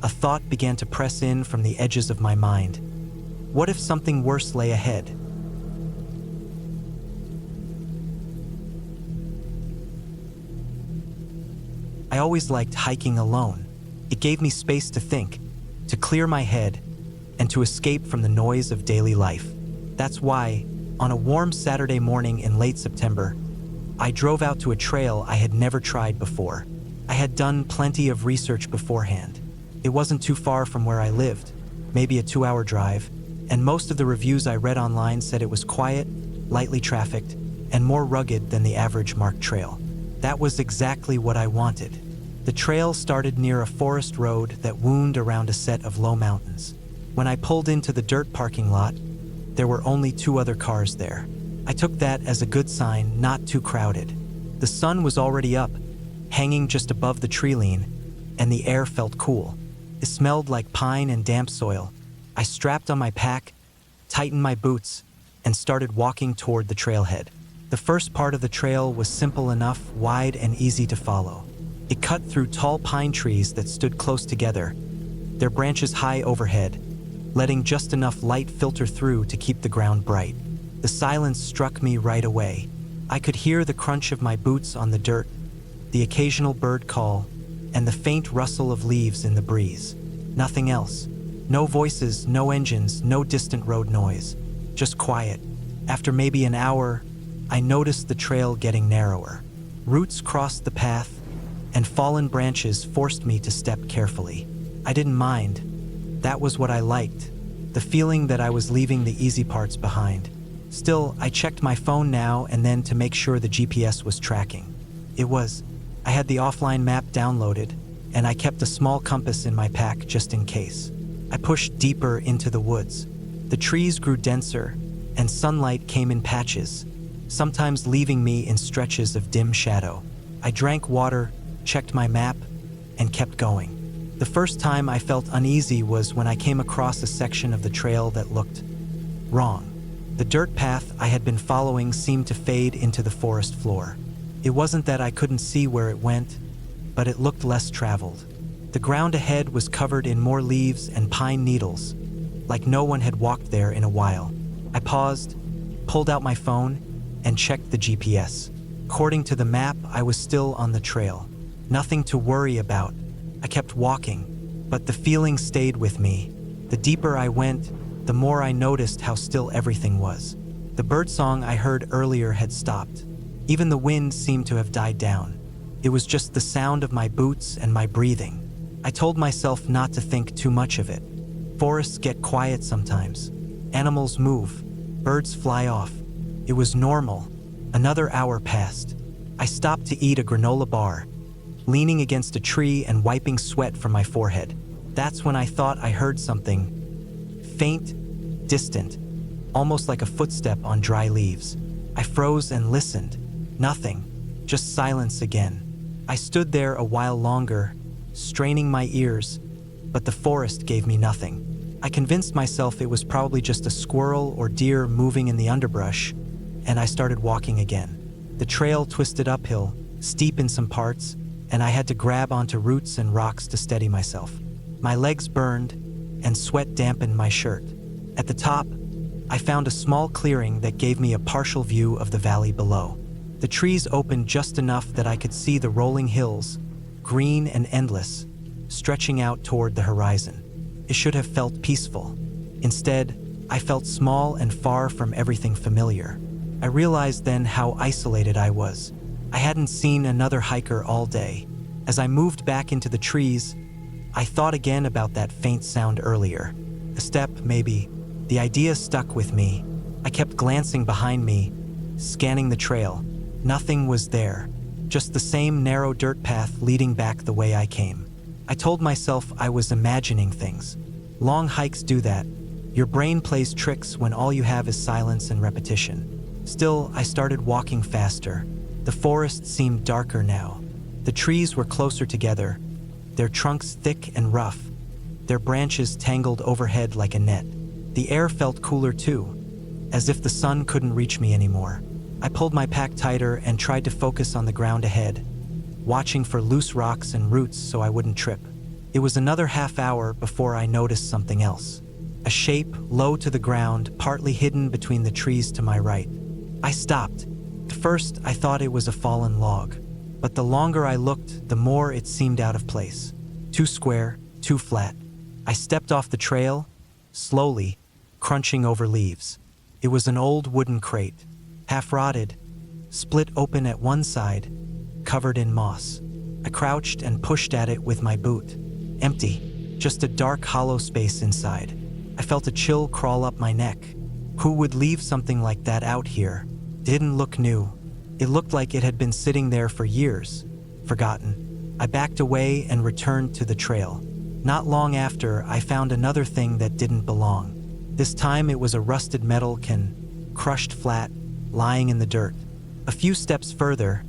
S1: a thought began to press in from the edges of my mind. What if something worse lay ahead? I always liked hiking alone. It gave me space to think, to clear my head, and to escape from the noise of daily life. That's why, on a warm Saturday morning in late September, I drove out to a trail I had never tried before. I had done plenty of research beforehand. It wasn't too far from where I lived, maybe a 2-hour drive, and most of the reviews I read online said it was quiet, lightly trafficked, and more rugged than the average marked trail. That was exactly what I wanted. The trail started near a forest road that wound around a set of low mountains. When I pulled into the dirt parking lot, there were only 2 other cars there. I took that as a good sign, not too crowded. The sun was already up, hanging just above the tree line, and the air felt cool. It smelled like pine and damp soil. I strapped on my pack, tightened my boots, and started walking toward the trailhead. The first part of the trail was simple enough, wide and easy to follow. It cut through tall pine trees that stood close together, their branches high overhead, letting just enough light filter through to keep the ground bright. The silence struck me right away. I could hear the crunch of my boots on the dirt, the occasional bird call, and the faint rustle of leaves in the breeze. Nothing else. No voices, no engines, no distant road noise. Just quiet. After maybe an hour, I noticed the trail getting narrower. Roots crossed the path, and fallen branches forced me to step carefully. I didn't mind. That was what I liked, the feeling that I was leaving the easy parts behind. Still, I checked my phone now and then to make sure the GPS was tracking. It was. I had the offline map downloaded, and I kept a small compass in my pack just in case. I pushed deeper into the woods. The trees grew denser, and sunlight came in patches, sometimes leaving me in stretches of dim shadow. I drank water, checked my map, and kept going. The first time I felt uneasy was when I came across a section of the trail that looked wrong. The dirt path I had been following seemed to fade into the forest floor. It wasn't that I couldn't see where it went, but it looked less traveled. The ground ahead was covered in more leaves and pine needles, like no one had walked there in a while. I paused, pulled out my phone, and checked the GPS. According to the map, I was still on the trail. Nothing to worry about. I kept walking, but the feeling stayed with me. The deeper I went, the more I noticed how still everything was. The birdsong I heard earlier had stopped. Even the wind seemed to have died down. It was just the sound of my boots and my breathing. I told myself not to think too much of it. Forests get quiet sometimes. Animals move. Birds fly off. It was normal. Another hour passed. I stopped to eat a granola bar, leaning against a tree and wiping sweat from my forehead. That's when I thought I heard something. Faint, distant, almost like a footstep on dry leaves. I froze and listened. Nothing, just silence again. I stood there a while longer, straining my ears, but the forest gave me nothing. I convinced myself it was probably just a squirrel or deer moving in the underbrush, and I started walking again. The trail twisted uphill, steep in some parts, and I had to grab onto roots and rocks to steady myself. My legs burned, and sweat dampened my shirt. At the top, I found a small clearing that gave me a partial view of the valley below. The trees opened just enough that I could see the rolling hills, green and endless, stretching out toward the horizon. It should have felt peaceful. Instead, I felt small and far from everything familiar. I realized then how isolated I was. I hadn't seen another hiker all day. As I moved back into the trees, I thought again about that faint sound earlier. A step, maybe. The idea stuck with me. I kept glancing behind me, scanning the trail. Nothing was there, just the same narrow dirt path leading back the way I came. I told myself I was imagining things. Long hikes do that. Your brain plays tricks when all you have is silence and repetition. Still, I started walking faster. The forest seemed darker now. The trees were closer together, their trunks thick and rough, their branches tangled overhead like a net. The air felt cooler too, as if the sun couldn't reach me anymore. I pulled my pack tighter and tried to focus on the ground ahead, watching for loose rocks and roots so I wouldn't trip. It was another half hour before I noticed something else. A shape low to the ground, partly hidden between the trees to my right. I stopped. At first, I thought it was a fallen log, but the longer I looked, the more it seemed out of place. Too square, too flat. I stepped off the trail, slowly, crunching over leaves. It was an old wooden crate, half rotted, split open at one side, covered in moss. I crouched and pushed at it with my boot. Empty, just a dark hollow space inside. I felt a chill crawl up my neck. Who would leave something like that out here? It didn't look new. It looked like it had been sitting there for years, forgotten. I backed away and returned to the trail. Not long after, I found another thing that didn't belong. This time it was a rusted metal can, crushed flat, lying in the dirt. A few steps further,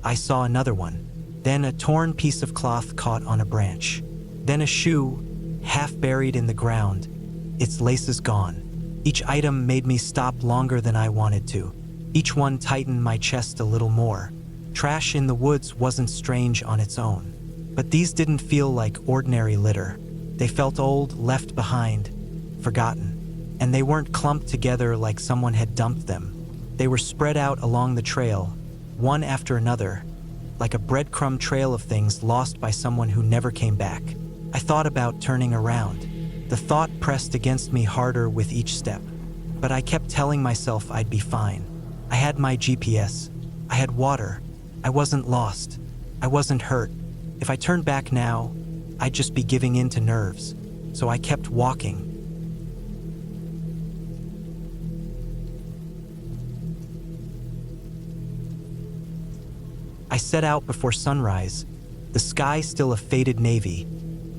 S1: I saw another one. Then a torn piece of cloth caught on a branch. Then a shoe, half buried in the ground, its laces gone. Each item made me stop longer than I wanted to. Each one tightened my chest a little more. Trash in the woods wasn't strange on its own. But these didn't feel like ordinary litter. They felt old, left behind, forgotten. And they weren't clumped together like someone had dumped them. They were spread out along the trail, one after another, like a breadcrumb trail of things lost by someone who never came back. I thought about turning around. The thought pressed against me harder with each step. But I kept telling myself I'd be fine. I had my GPS. I had water. I wasn't lost. I wasn't hurt. If I turned back now, I'd just be giving in to nerves. So I kept walking. I set out before sunrise, the sky still a faded navy,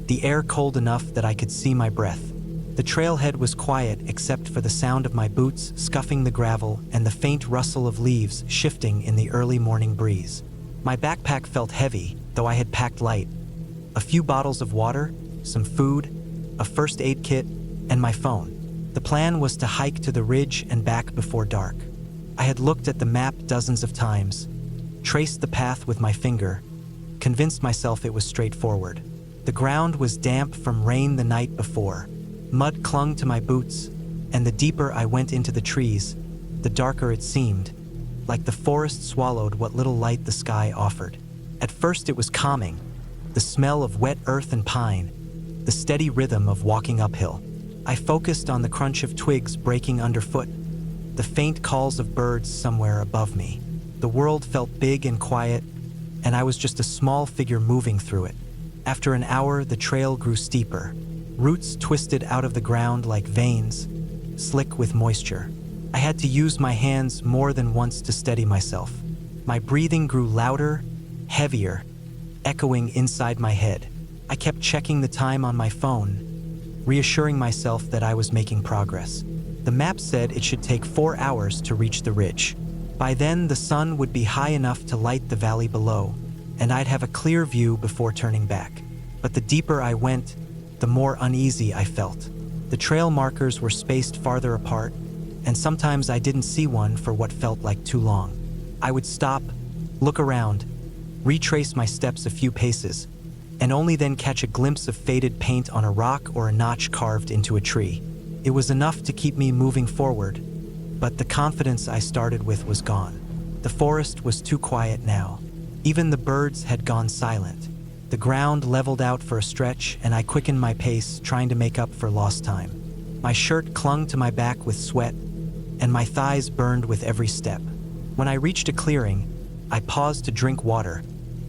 S1: the air cold enough that I could see my breath. The trailhead was quiet except for the sound of my boots scuffing the gravel and the faint rustle of leaves shifting in the early morning breeze. My backpack felt heavy, though I had packed light. A few bottles of water, some food, a first aid kit, and my phone. The plan was to hike to the ridge and back before dark. I had looked at the map dozens of times, traced the path with my finger, convinced myself it was straightforward. The ground was damp from rain the night before. Mud clung to my boots, and the deeper I went into the trees, the darker it seemed, like the forest swallowed what little light the sky offered. At first it was calming, the smell of wet earth and pine, the steady rhythm of walking uphill. I focused on the crunch of twigs breaking underfoot, the faint calls of birds somewhere above me. The world felt big and quiet, and I was just a small figure moving through it. After an hour, the trail grew steeper. Roots twisted out of the ground like veins, slick with moisture. I had to use my hands more than once to steady myself. My breathing grew louder, heavier, echoing inside my head. I kept checking the time on my phone, reassuring myself that I was making progress. The map said it should take 4 hours to reach the ridge. By then, the sun would be high enough to light the valley below, and I'd have a clear view before turning back. But the deeper I went, the more uneasy I felt. The trail markers were spaced farther apart, and sometimes I didn't see one for what felt like too long. I would stop, look around, retrace my steps a few paces, and only then catch a glimpse of faded paint on a rock or a notch carved into a tree. It was enough to keep me moving forward, but the confidence I started with was gone. The forest was too quiet now. Even the birds had gone silent. The ground leveled out for a stretch, and I quickened my pace, trying to make up for lost time. My shirt clung to my back with sweat, and my thighs burned with every step. When I reached a clearing, I paused to drink water,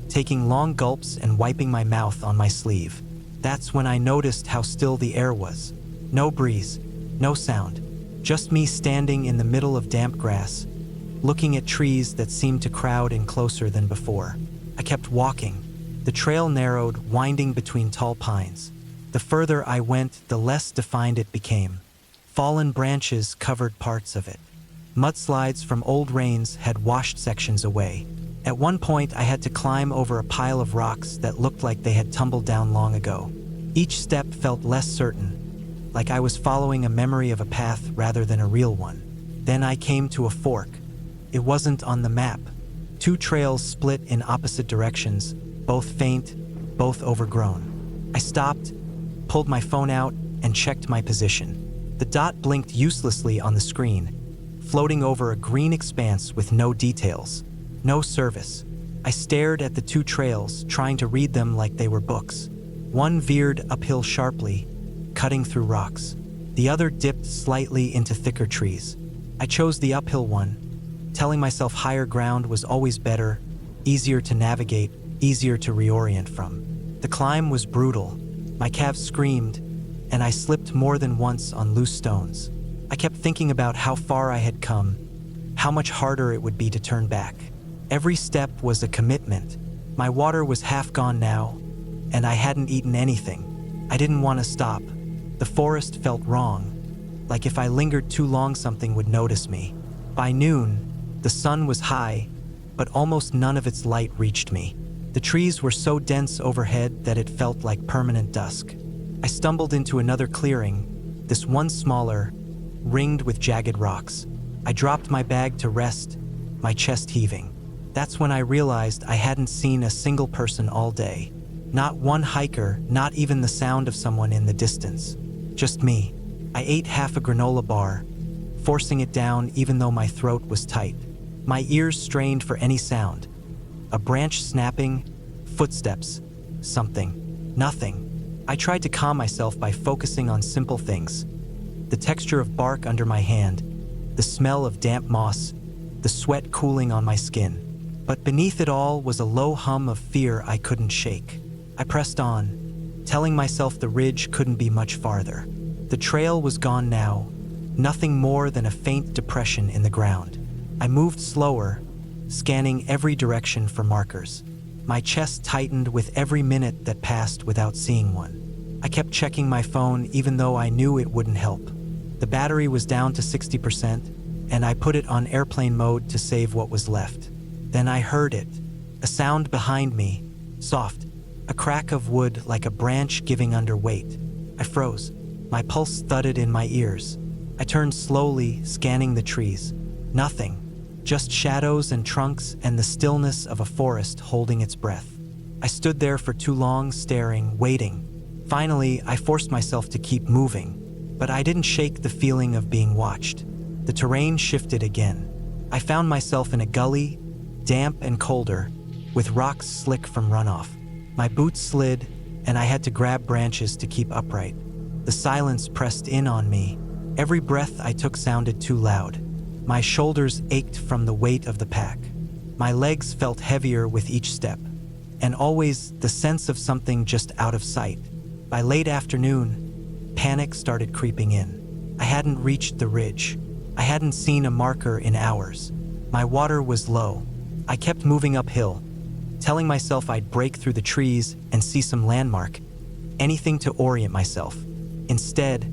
S1: taking long gulps and wiping my mouth on my sleeve. That's when I noticed how still the air was. No breeze, no sound, just me standing in the middle of damp grass, looking at trees that seemed to crowd in closer than before. I kept walking. The trail narrowed, winding between tall pines. The further I went, the less defined it became. Fallen branches covered parts of it. Mudslides from old rains had washed sections away. At one point, I had to climb over a pile of rocks that looked like they had tumbled down long ago. Each step felt less certain, like I was following a memory of a path rather than a real one. Then I came to a fork. It wasn't on the map. Two trails split in opposite directions, both faint, both overgrown. I stopped, pulled my phone out, and checked my position. The dot blinked uselessly on the screen, floating over a green expanse with no details, no service. I stared at the two trails, trying to read them like they were books. One veered uphill sharply, cutting through rocks. The other dipped slightly into thicker trees. I chose the uphill one, telling myself higher ground was always better, easier to navigate, easier to reorient from. The climb was brutal. My calves screamed, and I slipped more than once on loose stones. I kept thinking about how far I had come, how much harder it would be to turn back. Every step was a commitment. My water was half gone now, and I hadn't eaten anything. I didn't want to stop. The forest felt wrong, like if I lingered too long something would notice me. By noon, the sun was high, but almost none of its light reached me. The trees were so dense overhead that it felt like permanent dusk. I stumbled into another clearing, this one smaller, ringed with jagged rocks. I dropped my bag to rest, my chest heaving. That's when I realized I hadn't seen a single person all day. Not one hiker, not even the sound of someone in the distance. Just me. I ate half a granola bar, forcing it down even though my throat was tight. My ears strained for any sound. A branch snapping, footsteps, something, nothing. I tried to calm myself by focusing on simple things. The texture of bark under my hand, the smell of damp moss, the sweat cooling on my skin. But beneath it all was a low hum of fear I couldn't shake. I pressed on, telling myself the ridge couldn't be much farther. The trail was gone now, nothing more than a faint depression in the ground. I moved slower, scanning every direction for markers. My chest tightened with every minute that passed without seeing one. I kept checking my phone even though I knew it wouldn't help. The battery was down to 60%, and I put it on airplane mode to save what was left. Then I heard it, a sound behind me, soft, a crack of wood like a branch giving under weight. I froze. My pulse thudded in my ears. I turned slowly, scanning the trees. Nothing. Just shadows and trunks and the stillness of a forest holding its breath. I stood there for too long, staring, waiting. Finally, I forced myself to keep moving, but I didn't shake the feeling of being watched. The terrain shifted again. I found myself in a gully, damp and colder, with rocks slick from runoff. My boots slid, and I had to grab branches to keep upright. The silence pressed in on me. Every breath I took sounded too loud. My shoulders ached from the weight of the pack. My legs felt heavier with each step, and always the sense of something just out of sight. By late afternoon, panic started creeping in. I hadn't reached the ridge. I hadn't seen a marker in hours. My water was low. I kept moving uphill, telling myself I'd break through the trees and see some landmark, anything to orient myself. Instead,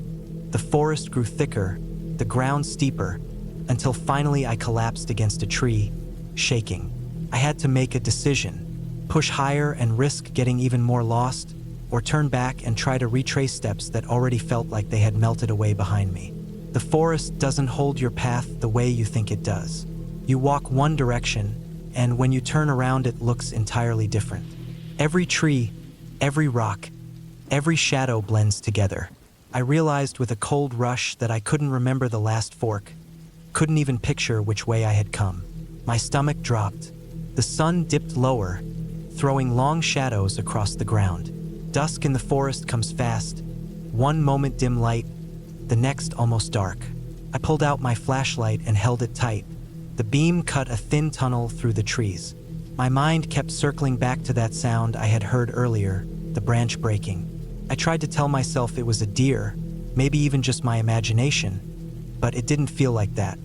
S1: the forest grew thicker, the ground steeper, until finally I collapsed against a tree, shaking. I had to make a decision: push higher and risk getting even more lost, or turn back and try to retrace steps that already felt like they had melted away behind me. The forest doesn't hold your path the way you think it does. You walk one direction, and when you turn around it looks entirely different. Every tree, every rock, every shadow blends together. I realized with a cold rush that I couldn't remember the last fork, couldn't even picture which way I had come. My stomach dropped. The sun dipped lower, throwing long shadows across the ground. Dusk in the forest comes fast. One moment dim light, the next almost dark. I pulled out my flashlight and held it tight. The beam cut a thin tunnel through the trees. My mind kept circling back to that sound I had heard earlier, the branch breaking. I tried to tell myself it was a deer, maybe even just my imagination, but it didn't feel like that.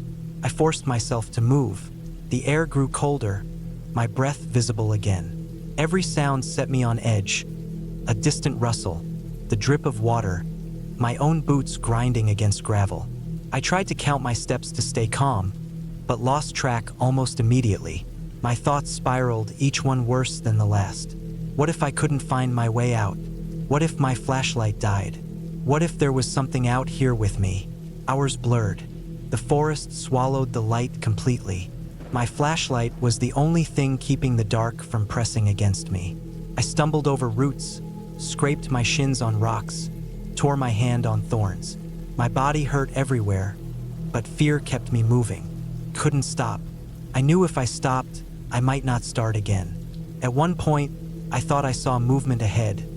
S1: I forced myself to move, The air grew colder, my breath visible again. Every sound set me on edge. A distant rustle, the drip of water, my own boots grinding against gravel. I tried to count my steps to stay calm, but lost track almost immediately. My thoughts spiraled, each one worse than the last. What if I couldn't find my way out? What if my flashlight died? What if there was something out here with me? Hours blurred. The forest swallowed the light completely. My flashlight was the only thing keeping the dark from pressing against me. I stumbled over roots, scraped my shins on rocks, tore my hand on thorns. My body hurt everywhere, but fear kept me moving. Couldn't stop. I knew if I stopped, I might not start again. At one point, I thought I saw movement ahead,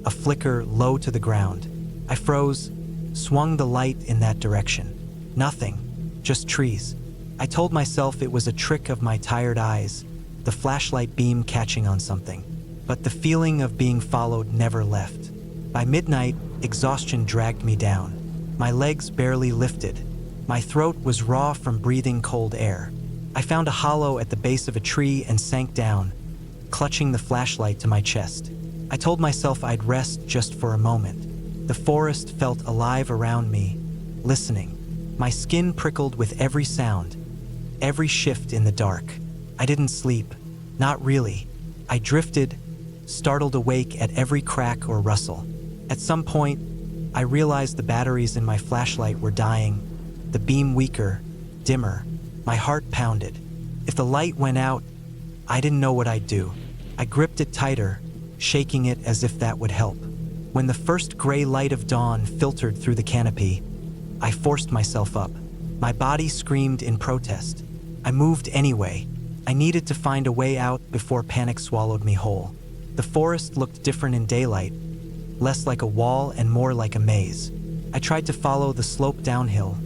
S1: a flicker low to the ground. I froze, swung the light in that direction. Nothing, just trees. I told myself it was a trick of my tired eyes, the flashlight beam catching on something. But the feeling of being followed never left. By midnight, exhaustion dragged me down. My legs barely lifted. My throat was raw from breathing cold air. I found a hollow at the base of a tree and sank down, clutching the flashlight to my chest. I told myself I'd rest just for a moment. The forest felt alive around me, listening. My skin prickled with every sound, every shift in the dark. I didn't sleep. Not really. I drifted, startled awake at every crack or rustle. At some point, I realized the batteries in my flashlight were dying, the beam weaker, dimmer. My heart pounded. If the light went out, I didn't know what I'd do. I gripped it tighter, shaking it as if that would help. When the first gray light of dawn filtered through the canopy, I forced myself up. My body screamed in protest. I moved anyway. I needed to find a way out before panic swallowed me whole. The forest looked different in daylight, less like a wall and more like a maze. I tried to follow the slope downhill,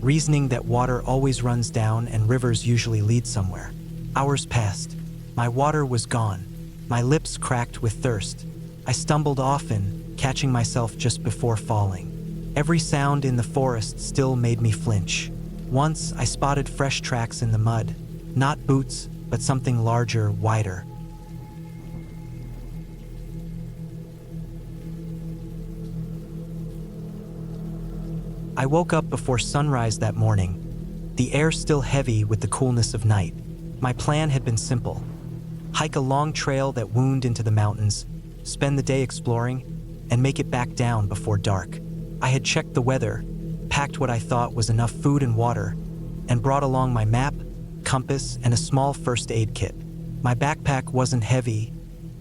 S1: reasoning that water always runs down and rivers usually lead somewhere. Hours passed. My water was gone. My lips cracked with thirst. I stumbled often, catching myself just before falling. Every sound in the forest still made me flinch. Once, I spotted fresh tracks in the mud. Not boots, but something larger, wider. I woke up before sunrise that morning, the air still heavy with the coolness of night. My plan had been simple. Hike a long trail that wound into the mountains, spend the day exploring, and make it back down before dark. I had checked the weather, packed what I thought was enough food and water, and brought along my map, compass, and a small first aid kit. My backpack wasn't heavy,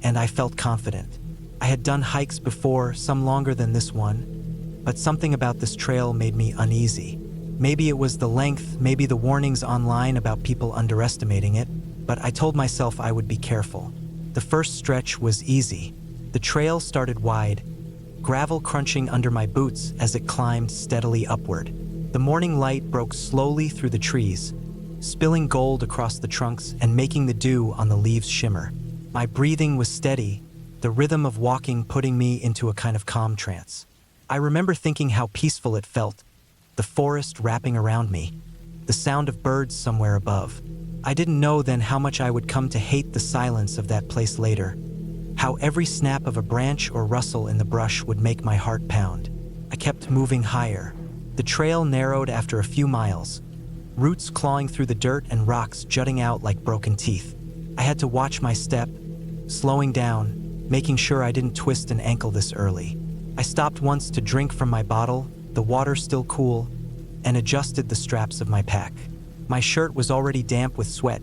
S1: and I felt confident. I had done hikes before, some longer than this one, but something about this trail made me uneasy. Maybe it was the length, maybe the warnings online about people underestimating it, but I told myself I would be careful. The first stretch was easy. The trail started wide, gravel crunching under my boots as it climbed steadily upward. The morning light broke slowly through the trees, spilling gold across the trunks and making the dew on the leaves shimmer. My breathing was steady, the rhythm of walking putting me into a kind of calm trance. I remember thinking how peaceful it felt, the forest wrapping around me, the sound of birds somewhere above. I didn't know then how much I would come to hate the silence of that place later, how every snap of a branch or rustle in the brush would make my heart pound. I kept moving higher. The trail narrowed after a few miles, roots clawing through the dirt and rocks jutting out like broken teeth. I had to watch my step, slowing down, making sure I didn't twist an ankle this early. I stopped once to drink from my bottle, the water still cool, and adjusted the straps of my pack. My shirt was already damp with sweat,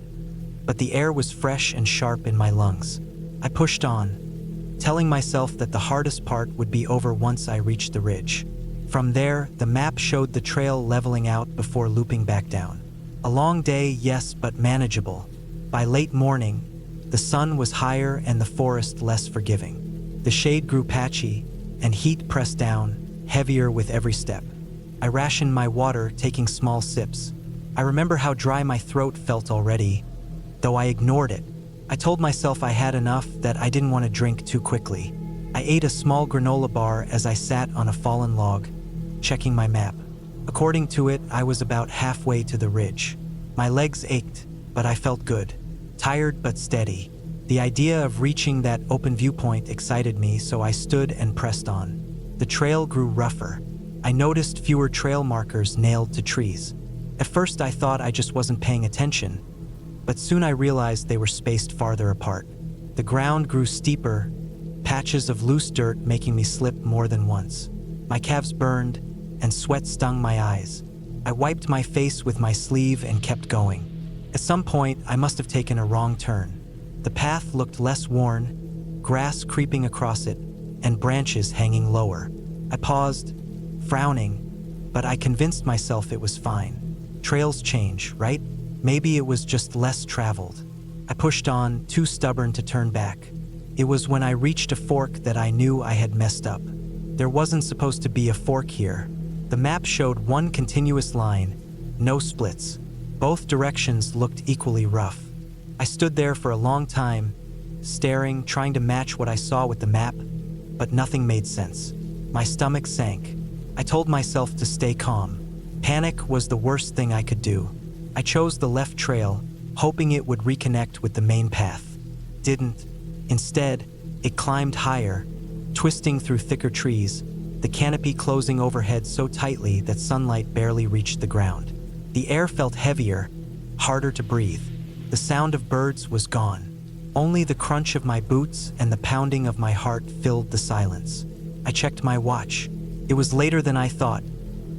S1: but the air was fresh and sharp in my lungs. I pushed on, telling myself that the hardest part would be over once I reached the ridge. From there, the map showed the trail leveling out before looping back down. A long day, yes, but manageable. By late morning, the sun was higher and the forest less forgiving. The shade grew patchy, and heat pressed down, heavier with every step. I rationed my water, taking small sips. I remember how dry my throat felt already, though I ignored it. I told myself I had enough, that I didn't want to drink too quickly. I ate a small granola bar as I sat on a fallen log, checking my map. According to it, I was about halfway to the ridge. My legs ached, but I felt good. Tired but steady. The idea of reaching that open viewpoint excited me, so I stood and pressed on. The trail grew rougher. I noticed fewer trail markers nailed to trees. At first I thought I just wasn't paying attention, but soon I realized they were spaced farther apart. The ground grew steeper, patches of loose dirt making me slip more than once. My calves burned, and sweat stung my eyes. I wiped my face with my sleeve and kept going. At some point, I must have taken a wrong turn. The path looked less worn, grass creeping across it, and branches hanging lower. I paused, frowning, but I convinced myself it was fine. Trails change, right? Maybe it was just less traveled. I pushed on, too stubborn to turn back. It was when I reached a fork that I knew I had messed up. There wasn't supposed to be a fork here. The map showed one continuous line, no splits. Both directions looked equally rough. I stood there for a long time, staring, trying to match what I saw with the map, but nothing made sense. My stomach sank. I told myself to stay calm. Panic was the worst thing I could do. I chose the left trail, hoping it would reconnect with the main path. Didn't. Instead, it climbed higher, twisting through thicker trees, the canopy closing overhead so tightly that sunlight barely reached the ground. The air felt heavier, harder to breathe. The sound of birds was gone. Only the crunch of my boots and the pounding of my heart filled the silence. I checked my watch. It was later than I thought,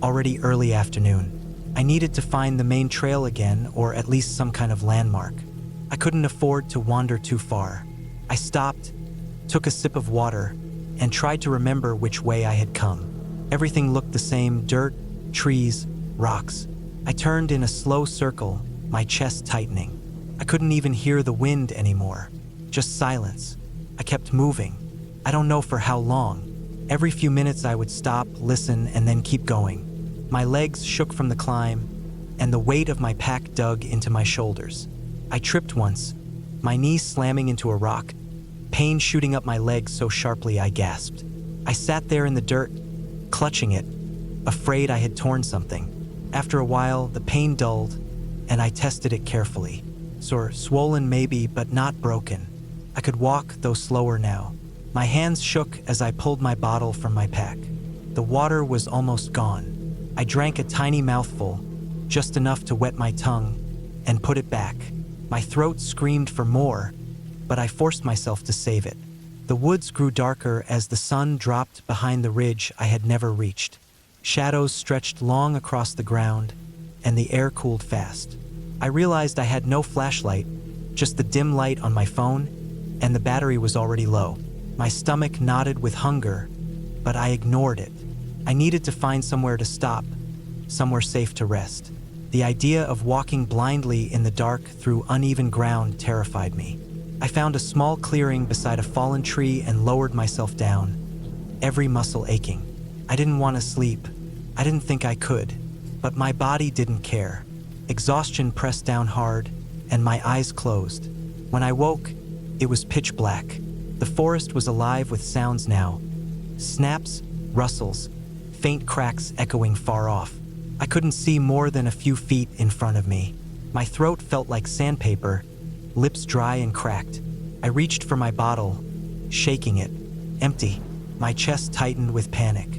S1: already early afternoon. I needed to find the main trail again, or at least some kind of landmark. I couldn't afford to wander too far. I stopped, took a sip of water, and tried to remember which way I had come. Everything looked the same: dirt, trees, rocks. I turned in a slow circle, my chest tightening. I couldn't even hear the wind anymore, just silence. I kept moving. I don't know for how long. Every few minutes I would stop, listen, and then keep going. My legs shook from the climb, and the weight of my pack dug into my shoulders. I tripped once, my knee slamming into a rock, pain shooting up my legs so sharply I gasped. I sat there in the dirt, clutching it, afraid I had torn something. After a while, the pain dulled, and I tested it carefully. Sore, swollen maybe, but not broken. I could walk, though slower now. My hands shook as I pulled my bottle from my pack. The water was almost gone. I drank a tiny mouthful, just enough to wet my tongue, and put it back. My throat screamed for more, but I forced myself to save it. The woods grew darker as the sun dropped behind the ridge I had never reached. Shadows stretched long across the ground, and the air cooled fast. I realized I had no flashlight, just the dim light on my phone, and the battery was already low. My stomach knotted with hunger, but I ignored it. I needed to find somewhere to stop, somewhere safe to rest. The idea of walking blindly in the dark through uneven ground terrified me. I found a small clearing beside a fallen tree and lowered myself down, every muscle aching. I didn't want to sleep. I didn't think I could, but my body didn't care. Exhaustion pressed down hard, and my eyes closed. When I woke, it was pitch black. The forest was alive with sounds now. Snaps, rustles, faint cracks echoing far off. I couldn't see more than a few feet in front of me. My throat felt like sandpaper, lips dry and cracked. I reached for my bottle, shaking it. Empty. My chest tightened with panic.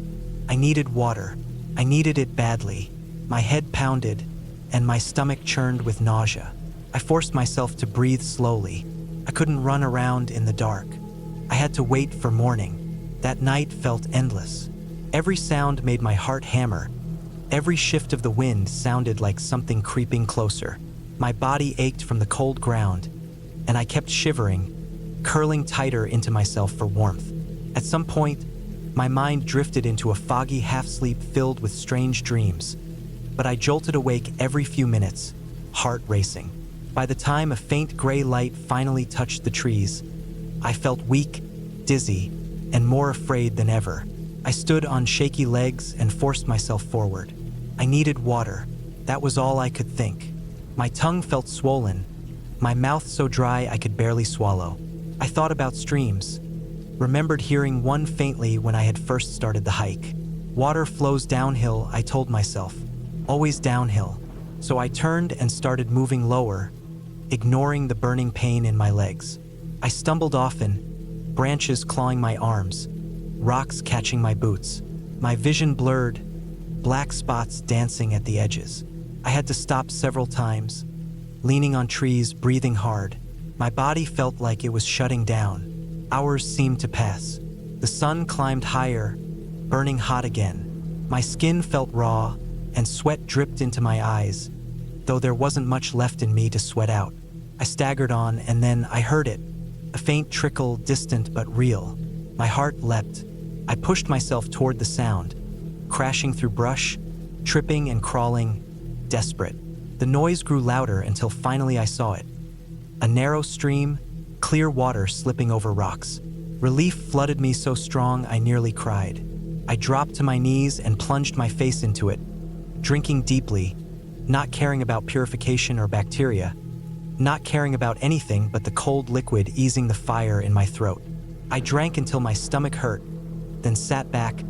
S1: I needed water. I needed it badly. My head pounded, and my stomach churned with nausea. I forced myself to breathe slowly. I couldn't run around in the dark. I had to wait for morning. That night felt endless. Every sound made my heart hammer. Every shift of the wind sounded like something creeping closer. My body ached from the cold ground, and I kept shivering, curling tighter into myself for warmth. At some point, my mind drifted into a foggy half-sleep filled with strange dreams, but I jolted awake every few minutes, heart racing. By the time a faint gray light finally touched the trees, I felt weak, dizzy, and more afraid than ever. I stood on shaky legs and forced myself forward. I needed water. That was all I could think. My tongue felt swollen, my mouth so dry I could barely swallow. I thought about streams, remembered hearing one faintly when I had first started the hike. Water flows downhill, I told myself. Always downhill. So I turned and started moving lower, ignoring the burning pain in my legs. I stumbled often, branches clawing my arms, rocks catching my boots. My vision blurred, black spots dancing at the edges. I had to stop several times, leaning on trees, breathing hard. My body felt like it was shutting down. Hours seemed to pass. The sun climbed higher, burning hot again. My skin felt raw, and sweat dripped into my eyes, though there wasn't much left in me to sweat out. I staggered on, and then I heard it. A faint trickle, distant but real. My heart leapt. I pushed myself toward the sound, crashing through brush, tripping and crawling, desperate. The noise grew louder until finally I saw it. A narrow stream, clear water slipping over rocks. Relief flooded me so strong I nearly cried. I dropped to my knees and plunged my face into it, drinking deeply, not caring about purification or bacteria, not caring about anything but the cold liquid easing the fire in my throat. I drank until my stomach hurt, then sat back,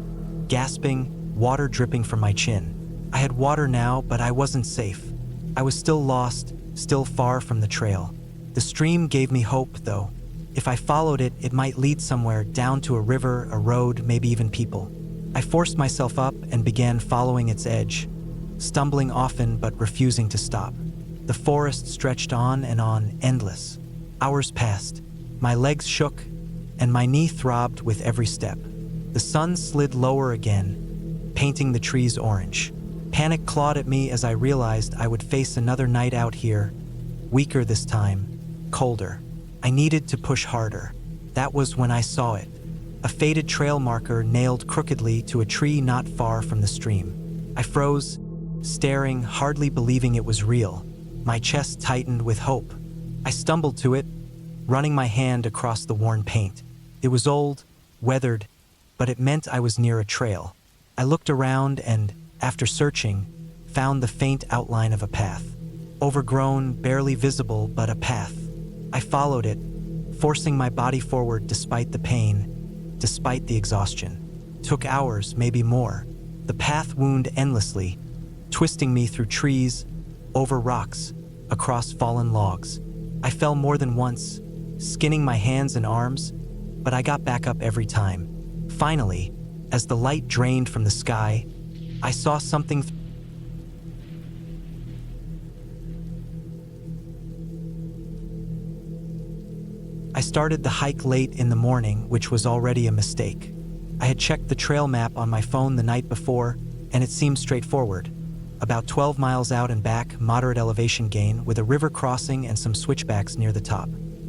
S1: gasping, water dripping from my chin. I had water now, but I wasn't safe. I was still lost, still far from the trail. The stream gave me hope, though. If I followed it, it might lead somewhere, down to a river, a road, maybe even people. I forced myself up and began following its edge, stumbling often but refusing to stop. The forest stretched on and on, endless. Hours passed. My legs shook, and my knee throbbed with every step. The sun slid lower again, painting the trees orange. Panic clawed at me as I realized I would face another night out here, weaker this time, colder. I needed to push harder. That was when I saw it. A faded trail marker nailed crookedly to a tree not far from the stream. I froze, staring, hardly believing it was real. My chest tightened with hope. I stumbled to it, running my hand across the worn paint. It was old, weathered, but it meant I was near a trail. I looked around and, after searching, found the faint outline of a path. Overgrown, barely visible, but a path. I followed it, forcing my body forward despite the pain, despite the exhaustion. Took hours, maybe more. The path wound endlessly, twisting me through trees, over rocks, across fallen logs. I fell more than once, skinning my hands and arms, but I got back up every time. Finally, as the light drained from the sky, I saw something. I started the hike late in the morning, which was already a mistake. I had checked the trail map on my phone the night before, and it seemed straightforward. About 12 miles out and back, moderate elevation gain, with a river crossing and some switchbacks near the top.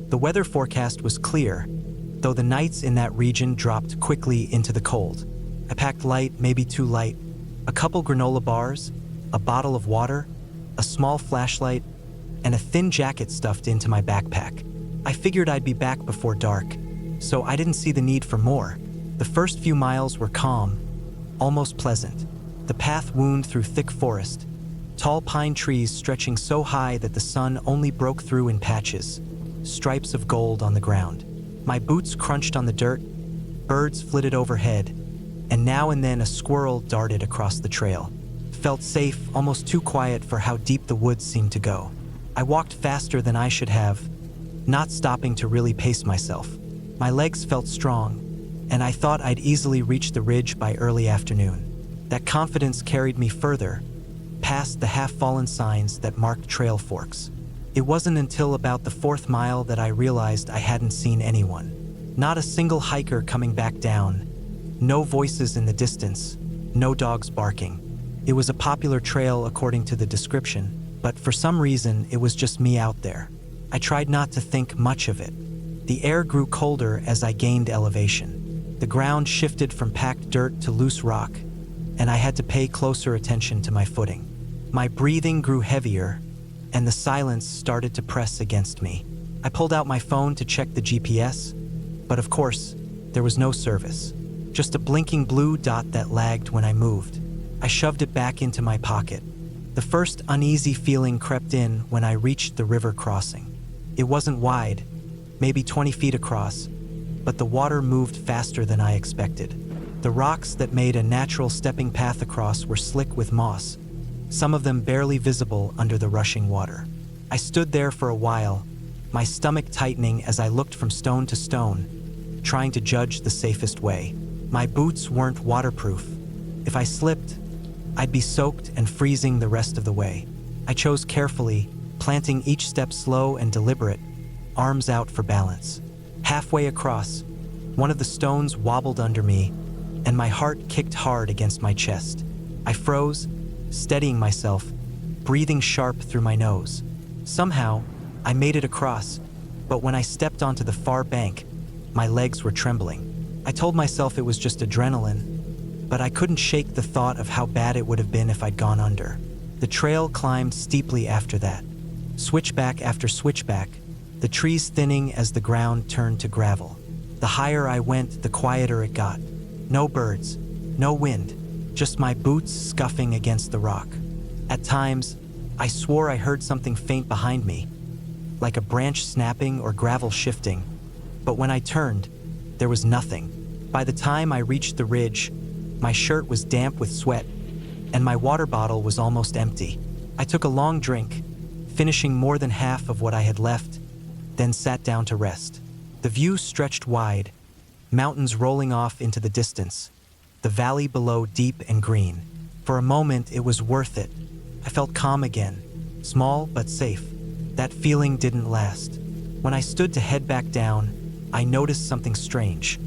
S1: The weather forecast was clear, though the nights in that region dropped quickly into the cold. I packed light, maybe too light. A couple granola bars, a bottle of water, a small flashlight, and a thin jacket stuffed into my backpack. I figured I'd be back before dark, so I didn't see the need for more. The first few miles were calm, almost pleasant. The path wound through thick forest, tall pine trees stretching so high that the sun only broke through in patches, stripes of gold on the ground. My boots crunched on the dirt, birds flitted overhead, and now and then a squirrel darted across the trail. Felt safe, almost too quiet for how deep the woods seemed to go. I walked faster than I should have, not stopping to really pace myself. My legs felt strong, and I thought I'd easily reach the ridge by early afternoon. That confidence carried me further, past the half-fallen signs that marked trail forks. It wasn't until about the 4th mile that I realized I hadn't seen anyone. Not a single hiker coming back down, no voices in the distance, no dogs barking. It was a popular trail according to the description, but for some reason it was just me out there. I tried not to think much of it. The air grew colder as I gained elevation. The ground shifted from packed dirt to loose rock, and I had to pay closer attention to my footing. My breathing grew heavier, and the silence started to press against me. I pulled out my phone to check the GPS, but of course, there was no service. Just a blinking blue dot that lagged when I moved. I shoved it back into my pocket. The first uneasy feeling crept in when I reached the river crossing. It wasn't wide, maybe 20 feet across, but the water moved faster than I expected. The rocks that made a natural stepping path across were slick with moss, some of them barely visible under the rushing water. I stood there for a while, my stomach tightening as I looked from stone to stone, trying to judge the safest way. My boots weren't waterproof. If I slipped, I'd be soaked and freezing the rest of the way. I chose carefully, planting each step slow and deliberate, arms out for balance. Halfway across, one of the stones wobbled under me, and my heart kicked hard against my chest. I froze, steadying myself, breathing sharp through my nose. Somehow, I made it across, but when I stepped onto the far bank, my legs were trembling. I told myself it was just adrenaline, but I couldn't shake the thought of how bad it would have been if I'd gone under. The trail climbed steeply after that, switchback after switchback, the trees thinning as the ground turned to gravel. The higher I went, the quieter it got. No birds, no wind, just my boots scuffing against the rock. At times, I swore I heard something faint behind me, like a branch snapping or gravel shifting, but when I turned, there was nothing. By the time I reached the ridge, my shirt was damp with sweat, and my water bottle was almost empty. I took a long drink, finishing more than half of what I had left, then sat down to rest. The view stretched wide, mountains rolling off into the distance, the valley below deep and green. For a moment, it was worth it. I felt calm again, small but safe. That feeling didn't last. When I stood to head back down, I noticed something strange.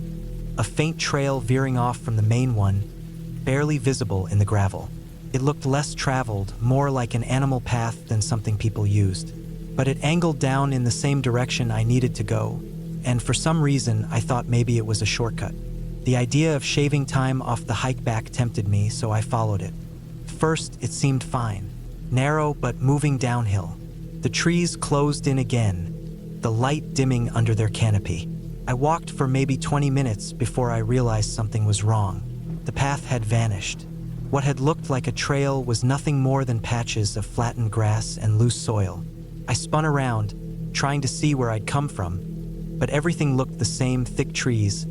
S1: A faint trail veering off from the main one, barely visible in the gravel. It looked less traveled, more like an animal path than something people used. But it angled down in the same direction I needed to go, and for some reason I thought maybe it was a shortcut. The idea of shaving time off the hike back tempted me, so I followed it. First, it seemed fine, narrow but moving downhill. The trees closed in again, the light dimming under their canopy. I walked for maybe 20 minutes before I realized something was wrong. The path had vanished. What had looked like a trail was nothing more than patches of flattened grass and loose soil. I spun around, trying to see where I'd come from, but everything looked the same: thick trees,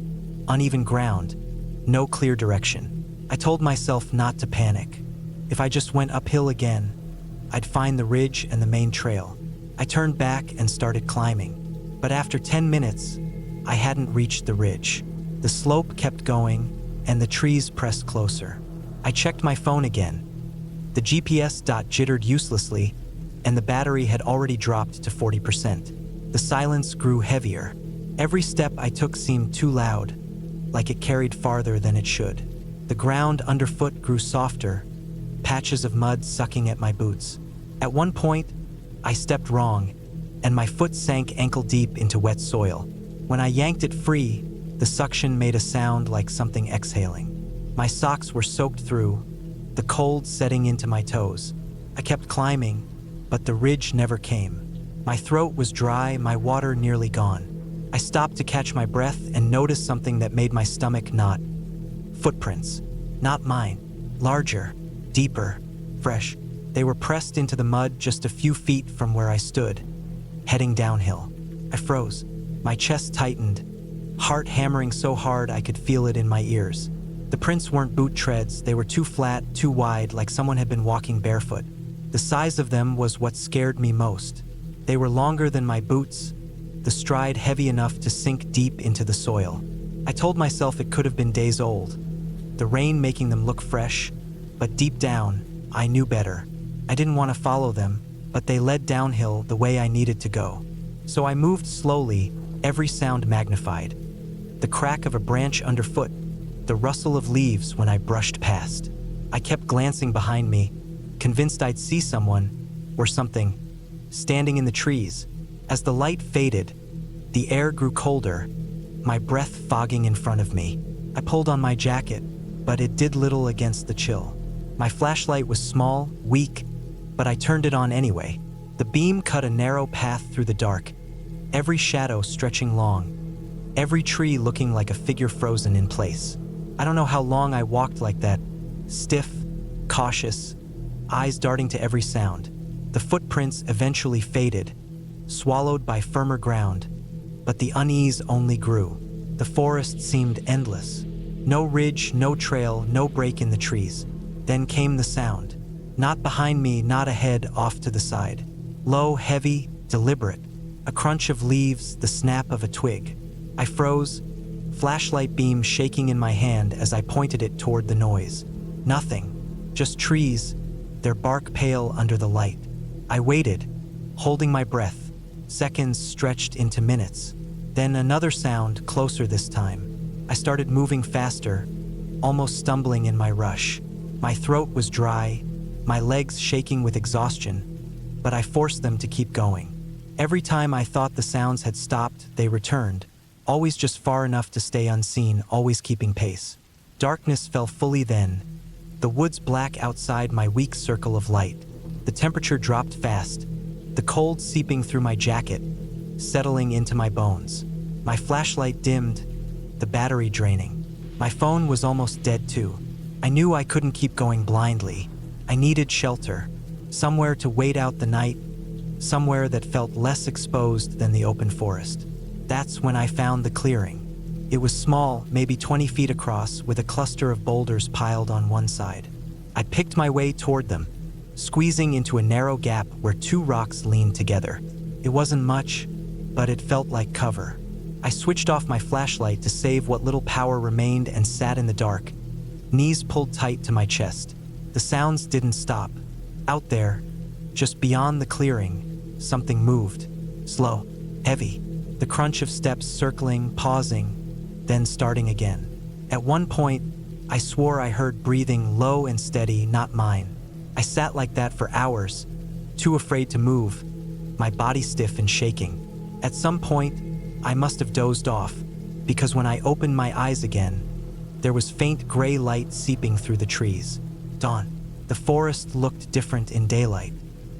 S1: uneven ground, no clear direction. I told myself not to panic. If I just went uphill again, I'd find the ridge and the main trail. I turned back and started climbing, but after 10 minutes, I hadn't reached the ridge. The slope kept going, and the trees pressed closer. I checked my phone again. The GPS dot jittered uselessly, and the battery had already dropped to 40%. The silence grew heavier. Every step I took seemed too loud, like it carried farther than it should. The ground underfoot grew softer, patches of mud sucking at my boots. At one point, I stepped wrong, and my foot sank ankle-deep into wet soil. When I yanked it free, the suction made a sound like something exhaling. My socks were soaked through, the cold setting into my toes. I kept climbing, but the ridge never came. My throat was dry, my water nearly gone. I stopped to catch my breath and noticed something that made my stomach knot. Footprints. Not mine. Larger, deeper, fresh. They were pressed into the mud just a few feet from where I stood, heading downhill. I froze. My chest tightened, heart hammering so hard I could feel it in my ears. The prints weren't boot treads, they were too flat, too wide, like someone had been walking barefoot. The size of them was what scared me most. They were longer than my boots, the stride heavy enough to sink deep into the soil. I told myself it could have been days old, the rain making them look fresh, but deep down, I knew better. I didn't want to follow them, but they led downhill the way I needed to go. So I moved slowly, every sound magnified. The crack of a branch underfoot, the rustle of leaves when I brushed past. I kept glancing behind me, convinced I'd see someone, or something, standing in the trees. As the light faded, the air grew colder, my breath fogging in front of me. I pulled on my jacket, but it did little against the chill. My flashlight was small, weak, but I turned it on anyway. The beam cut a narrow path through the dark, every shadow stretching long, every tree looking like a figure frozen in place. I don't know how long I walked like that, stiff, cautious, eyes darting to every sound. The footprints eventually faded, swallowed by firmer ground, but the unease only grew. The forest seemed endless. No ridge, no trail, no break in the trees. Then came the sound. Not behind me, not ahead, off to the side. Low, heavy, deliberate. A crunch of leaves, the snap of a twig. I froze, flashlight beam shaking in my hand as I pointed it toward the noise. Nothing, just trees, their bark pale under the light. I waited, holding my breath. Seconds stretched into minutes. Then another sound, closer this time. I started moving faster, almost stumbling in my rush. My throat was dry, my legs shaking with exhaustion, but I forced them to keep going. Every time I thought the sounds had stopped, they returned, always just far enough to stay unseen, always keeping pace. Darkness fell fully then, the woods black outside my weak circle of light. The temperature dropped fast, the cold seeping through my jacket, settling into my bones. My flashlight dimmed, the battery draining. My phone was almost dead too. I knew I couldn't keep going blindly. I needed shelter, somewhere to wait out the night, somewhere that felt less exposed than the open forest. That's when I found the clearing. It was small, maybe 20 feet across, with a cluster of boulders piled on one side. I picked my way toward them, squeezing into a narrow gap where two rocks leaned together. It wasn't much, but it felt like cover. I switched off my flashlight to save what little power remained and sat in the dark, knees pulled tight to my chest. The sounds didn't stop. Out there, just beyond the clearing, something moved. Slow, heavy. The crunch of steps circling, pausing, then starting again. At one point, I swore I heard breathing low and steady, not mine. I sat like that for hours, too afraid to move, my body stiff and shaking. At some point, I must have dozed off, because when I opened my eyes again, there was faint gray light seeping through the trees. Dawn. The forest looked different in daylight.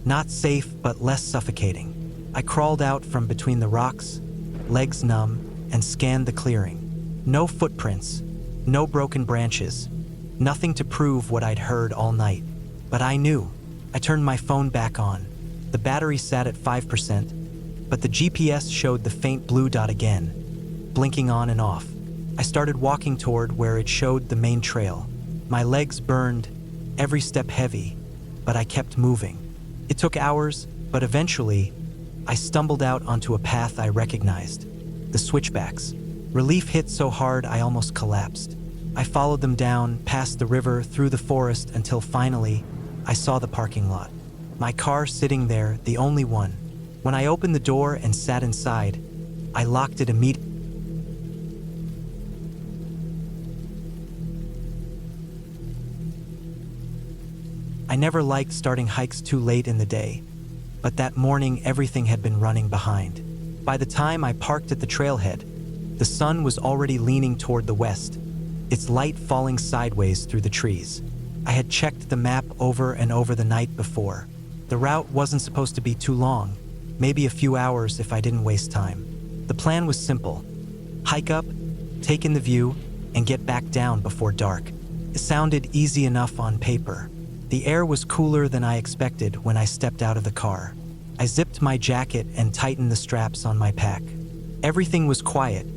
S1: Not safe, but less suffocating. I crawled out from between the rocks, legs numb, and scanned the clearing. No footprints, no broken branches, nothing to prove what I'd heard all night. But I knew. I turned my phone back on. The battery sat at 5%, but the GPS showed the faint blue dot again, blinking on and off. I started walking toward where it showed the main trail. My legs burned, every step heavy, but I kept moving. It took hours, but eventually, I stumbled out onto a path I recognized. The switchbacks. Relief hit so hard I almost collapsed. I followed them down, past the river, through the forest, until finally, I saw the parking lot. My car sitting there, the only one. When I opened the door and sat inside, I locked it immediately. I never liked starting hikes too late in the day, but that morning everything had been running behind. By the time I parked at the trailhead, the sun was already leaning toward the west, its light falling sideways through the trees. I had checked the map over and over the night before. The route wasn't supposed to be too long, maybe a few hours if I didn't waste time. The plan was simple: hike up, take in the view, and get back down before dark. It sounded easy enough on paper. The air was cooler than I expected when I stepped out of the car. I zipped my jacket and tightened the straps on my pack. Everything was quiet,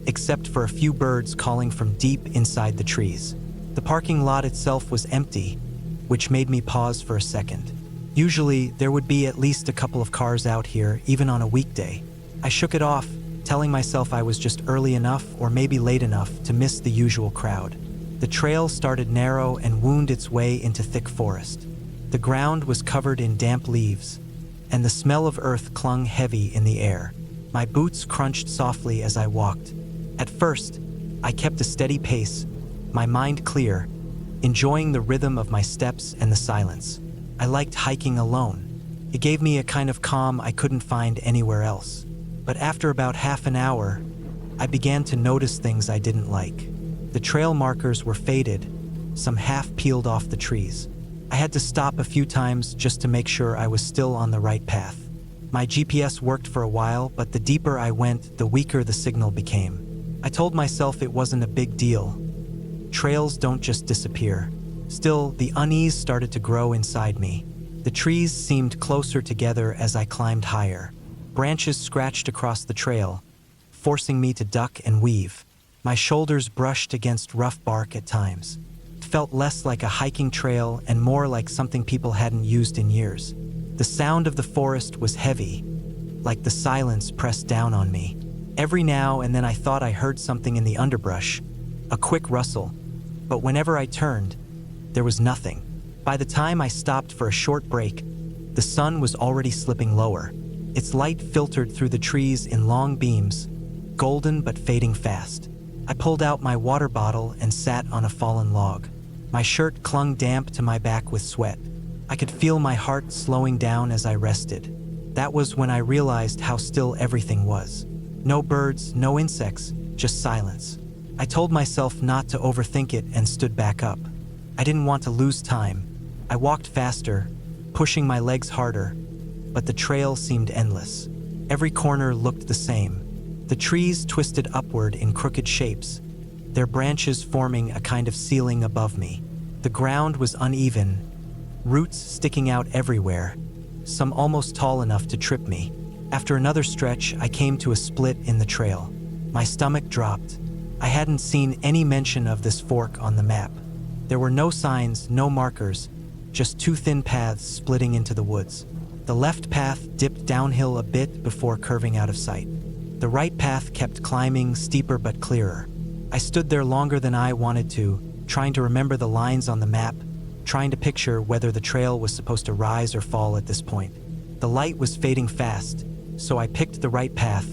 S1: except for a few birds calling from deep inside the trees. The parking lot itself was empty, which made me pause for a second. Usually, there would be at least a couple of cars out here, even on a weekday. I shook it off, telling myself I was just early enough or maybe late enough to miss the usual crowd. The trail started narrow and wound its way into thick forest. The ground was covered in damp leaves, and the smell of earth clung heavy in the air. My boots crunched softly as I walked. At first, I kept a steady pace, my mind clear, enjoying the rhythm of my steps and the silence. I liked hiking alone. It gave me a kind of calm I couldn't find anywhere else. But after about half an hour, I began to notice things I didn't like. The trail markers were faded, some half peeled off the trees. I had to stop a few times just to make sure I was still on the right path. My GPS worked for a while, but the deeper I went, the weaker the signal became. I told myself it wasn't a big deal. Trails don't just disappear. Still, the unease started to grow inside me. The trees seemed closer together as I climbed higher. Branches scratched across the trail, forcing me to duck and weave. My shoulders brushed against rough bark at times. It felt less like a hiking trail and more like something people hadn't used in years. The sound of the forest was heavy, like the silence pressed down on me. Every now and then I thought I heard something in the underbrush, a quick rustle, but whenever I turned, there was nothing. By the time I stopped for a short break, the sun was already slipping lower. Its light filtered through the trees in long beams, golden but fading fast. I pulled out my water bottle and sat on a fallen log. My shirt clung damp to my back with sweat. I could feel my heart slowing down as I rested. That was when I realized how still everything was. No birds, no insects, just silence. I told myself not to overthink it and stood back up. I didn't want to lose time. I walked faster, pushing my legs harder, but the trail seemed endless. Every corner looked the same. The trees twisted upward in crooked shapes, their branches forming a kind of ceiling above me. The ground was uneven, roots sticking out everywhere, some almost tall enough to trip me. After another stretch, I came to a split in the trail. My stomach dropped. I hadn't seen any mention of this fork on the map. There were no signs, no markers, just two thin paths splitting into the woods. The left path dipped downhill a bit before curving out of sight. The right path kept climbing, steeper but clearer. I stood there longer than I wanted to, trying to remember the lines on the map, trying to picture whether the trail was supposed to rise or fall at this point. The light was fading fast, so I picked the right path,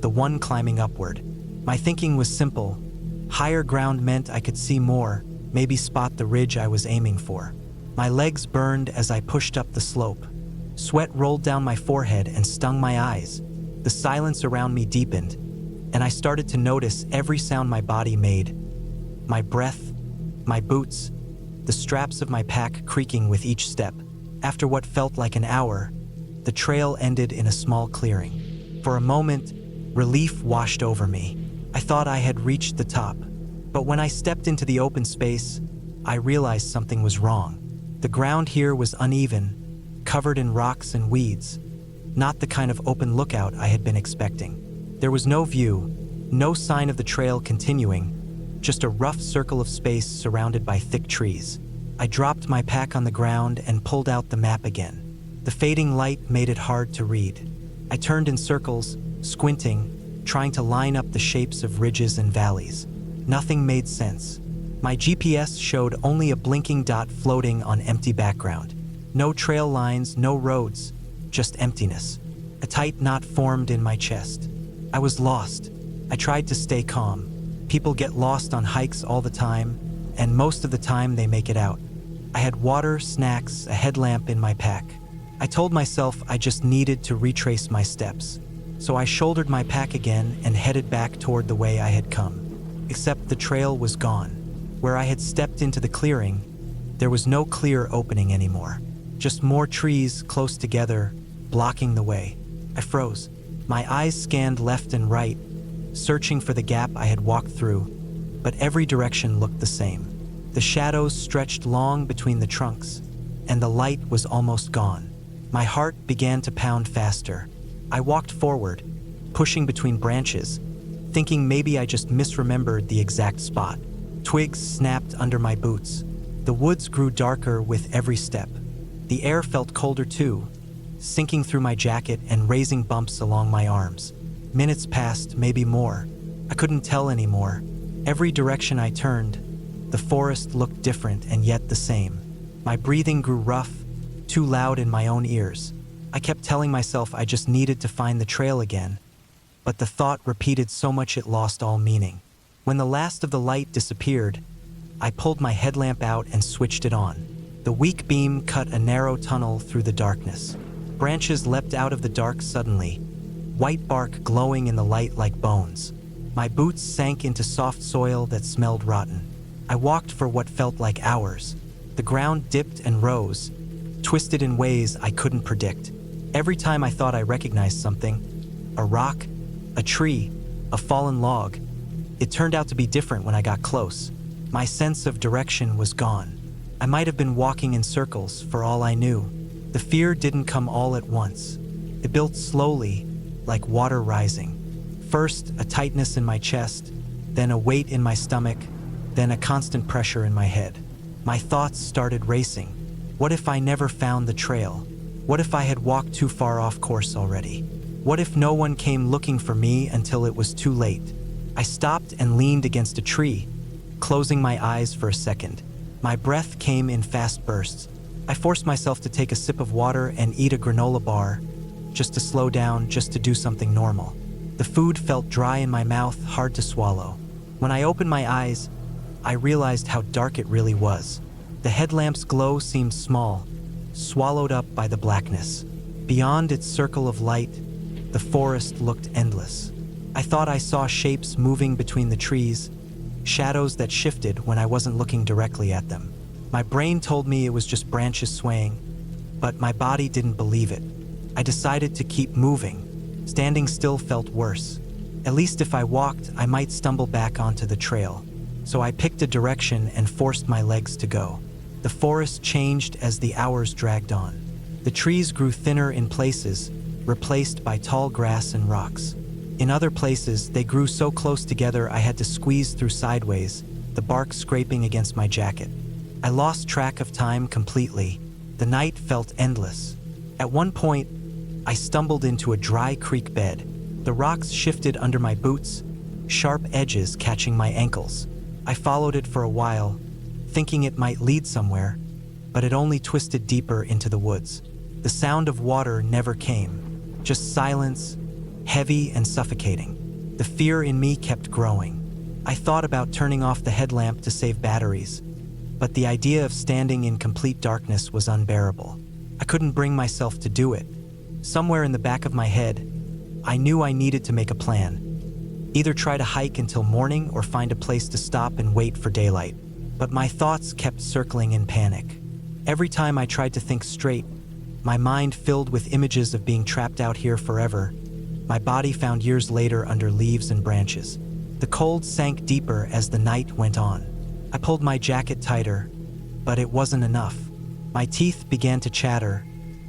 S1: the one climbing upward. My thinking was simple. Higher ground meant I could see more, maybe spot the ridge I was aiming for. My legs burned as I pushed up the slope. Sweat rolled down my forehead and stung my eyes. The silence around me deepened, and I started to notice every sound my body made. My breath, my boots, the straps of my pack creaking with each step. After what felt like an hour, the trail ended in a small clearing. For a moment, relief washed over me. I thought I had reached the top, but when I stepped into the open space, I realized something was wrong. The ground here was uneven, covered in rocks and weeds, not the kind of open lookout I had been expecting. There was no view, no sign of the trail continuing, just a rough circle of space surrounded by thick trees. I dropped my pack on the ground and pulled out the map again. The fading light made it hard to read. I turned in circles, squinting, trying to line up the shapes of ridges and valleys. Nothing made sense. My GPS showed only a blinking dot floating on empty background. No trail lines, no roads, just emptiness. A tight knot formed in my chest. I was lost. I tried to stay calm. People get lost on hikes all the time, and most of the time they make it out. I had water, snacks, a headlamp in my pack. I told myself I just needed to retrace my steps. So I shouldered my pack again and headed back toward the way I had come. Except the trail was gone. Where I had stepped into the clearing, there was no clear opening anymore. Just more trees close together, blocking the way. I froze. My eyes scanned left and right, searching for the gap I had walked through, but every direction looked the same. The shadows stretched long between the trunks, and the light was almost gone. My heart began to pound faster. I walked forward, pushing between branches, thinking maybe I just misremembered the exact spot. Twigs snapped under my boots. The woods grew darker with every step. The air felt colder too, sinking through my jacket and raising bumps along my arms. Minutes passed, maybe more. I couldn't tell anymore. Every direction I turned, the forest looked different and yet the same. My breathing grew rough, too loud in my own ears. I kept telling myself I just needed to find the trail again, but the thought repeated so much it lost all meaning. When the last of the light disappeared, I pulled my headlamp out and switched it on. The weak beam cut a narrow tunnel through the darkness. Branches leapt out of the dark suddenly, white bark glowing in the light like bones. My boots sank into soft soil that smelled rotten. I walked for what felt like hours. The ground dipped and rose, twisted in ways I couldn't predict. Every time I thought I recognized something, a rock, a tree, a fallen log, it turned out to be different when I got close. My sense of direction was gone. I might have been walking in circles for all I knew. The fear didn't come all at once. It built slowly, like water rising. First, a tightness in my chest, then a weight in my stomach, then a constant pressure in my head. My thoughts started racing. What if I never found the trail? What if I had walked too far off course already? What if no one came looking for me until it was too late? I stopped and leaned against a tree, closing my eyes for a second. My breath came in fast bursts. I forced myself to take a sip of water and eat a granola bar, just to slow down, just to do something normal. The food felt dry in my mouth, hard to swallow. When I opened my eyes, I realized how dark it really was. The headlamp's glow seemed small, swallowed up by the blackness. Beyond its circle of light, the forest looked endless. I thought I saw shapes moving between the trees, shadows that shifted when I wasn't looking directly at them. My brain told me it was just branches swaying, but my body didn't believe it. I decided to keep moving. Standing still felt worse. At least if I walked, I might stumble back onto the trail. So I picked a direction and forced my legs to go. The forest changed as the hours dragged on. The trees grew thinner in places, replaced by tall grass and rocks. In other places, they grew so close together I had to squeeze through sideways, the bark scraping against my jacket. I lost track of time completely. The night felt endless. At one point, I stumbled into a dry creek bed. The rocks shifted under my boots, sharp edges catching my ankles. I followed it for a while, thinking it might lead somewhere, but it only twisted deeper into the woods. The sound of water never came, just silence, heavy and suffocating. The fear in me kept growing. I thought about turning off the headlamp to save batteries, but the idea of standing in complete darkness was unbearable. I couldn't bring myself to do it. Somewhere in the back of my head, I knew I needed to make a plan. Either try to hike until morning or find a place to stop and wait for daylight. But my thoughts kept circling in panic. Every time I tried to think straight, my mind filled with images of being trapped out here forever, my body found years later under leaves and branches. The cold sank deeper as the night went on. I pulled my jacket tighter, but it wasn't enough. My teeth began to chatter,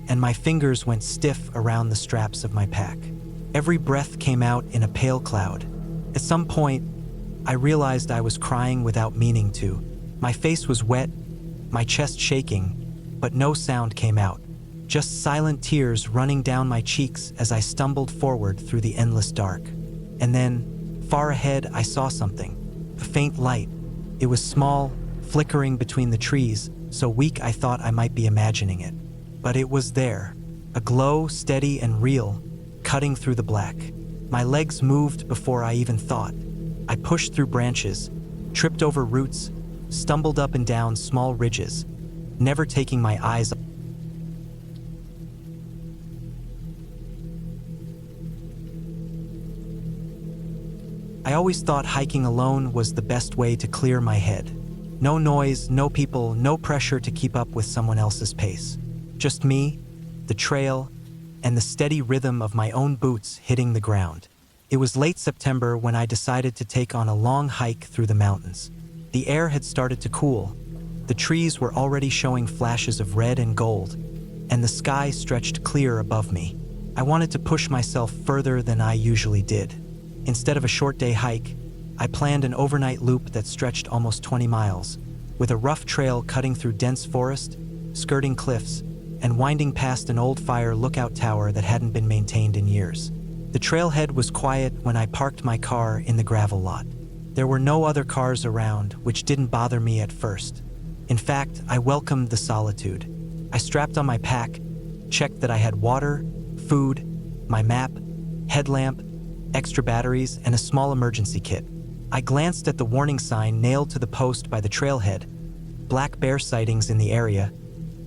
S1: and my fingers went stiff around the straps of my pack. Every breath came out in a pale cloud. At some point, I realized I was crying without meaning to. My face was wet, my chest shaking, but no sound came out. Just silent tears running down my cheeks as I stumbled forward through the endless dark. And then, far ahead, I saw something. A faint light. It was small, flickering between the trees, so weak I thought I might be imagining it. But it was there, a glow steady and real, cutting through the black. My legs moved before I even thought. I pushed through branches, tripped over roots, stumbled up and down small ridges, never taking my eyes off. I always thought hiking alone was the best way to clear my head. No noise, no people, no pressure to keep up with someone else's pace. Just me, the trail, and the steady rhythm of my own boots hitting the ground. It was late September when I decided to take on a long hike through the mountains. The air had started to cool. The trees were already showing flashes of red and gold, and the sky stretched clear above me. I wanted to push myself further than I usually did. Instead of a short day hike, I planned an overnight loop that stretched almost 20 miles, with a rough trail cutting through dense forest, skirting cliffs, and winding past an old fire lookout tower that hadn't been maintained in years. The trailhead was quiet when I parked my car in the gravel lot. There were no other cars around, which didn't bother me at first. In fact, I welcomed the solitude. I strapped on my pack, checked that I had water, food, my map, headlamp, extra batteries, and a small emergency kit. I glanced at the warning sign nailed to the post by the trailhead. Black bear sightings in the area,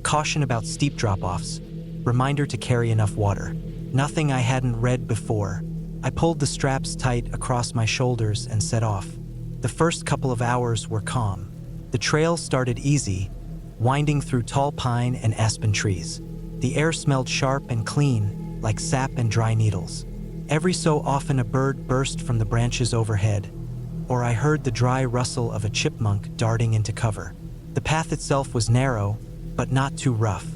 S1: caution about steep drop-offs, reminder to carry enough water. Nothing I hadn't read before. I pulled the straps tight across my shoulders and set off. The first couple of hours were calm. The trail started easy, winding through tall pine and aspen trees. The air smelled sharp and clean, like sap and dry needles. Every so often a bird burst from the branches overhead, or I heard the dry rustle of a chipmunk darting into cover. The path itself was narrow, but not too rough.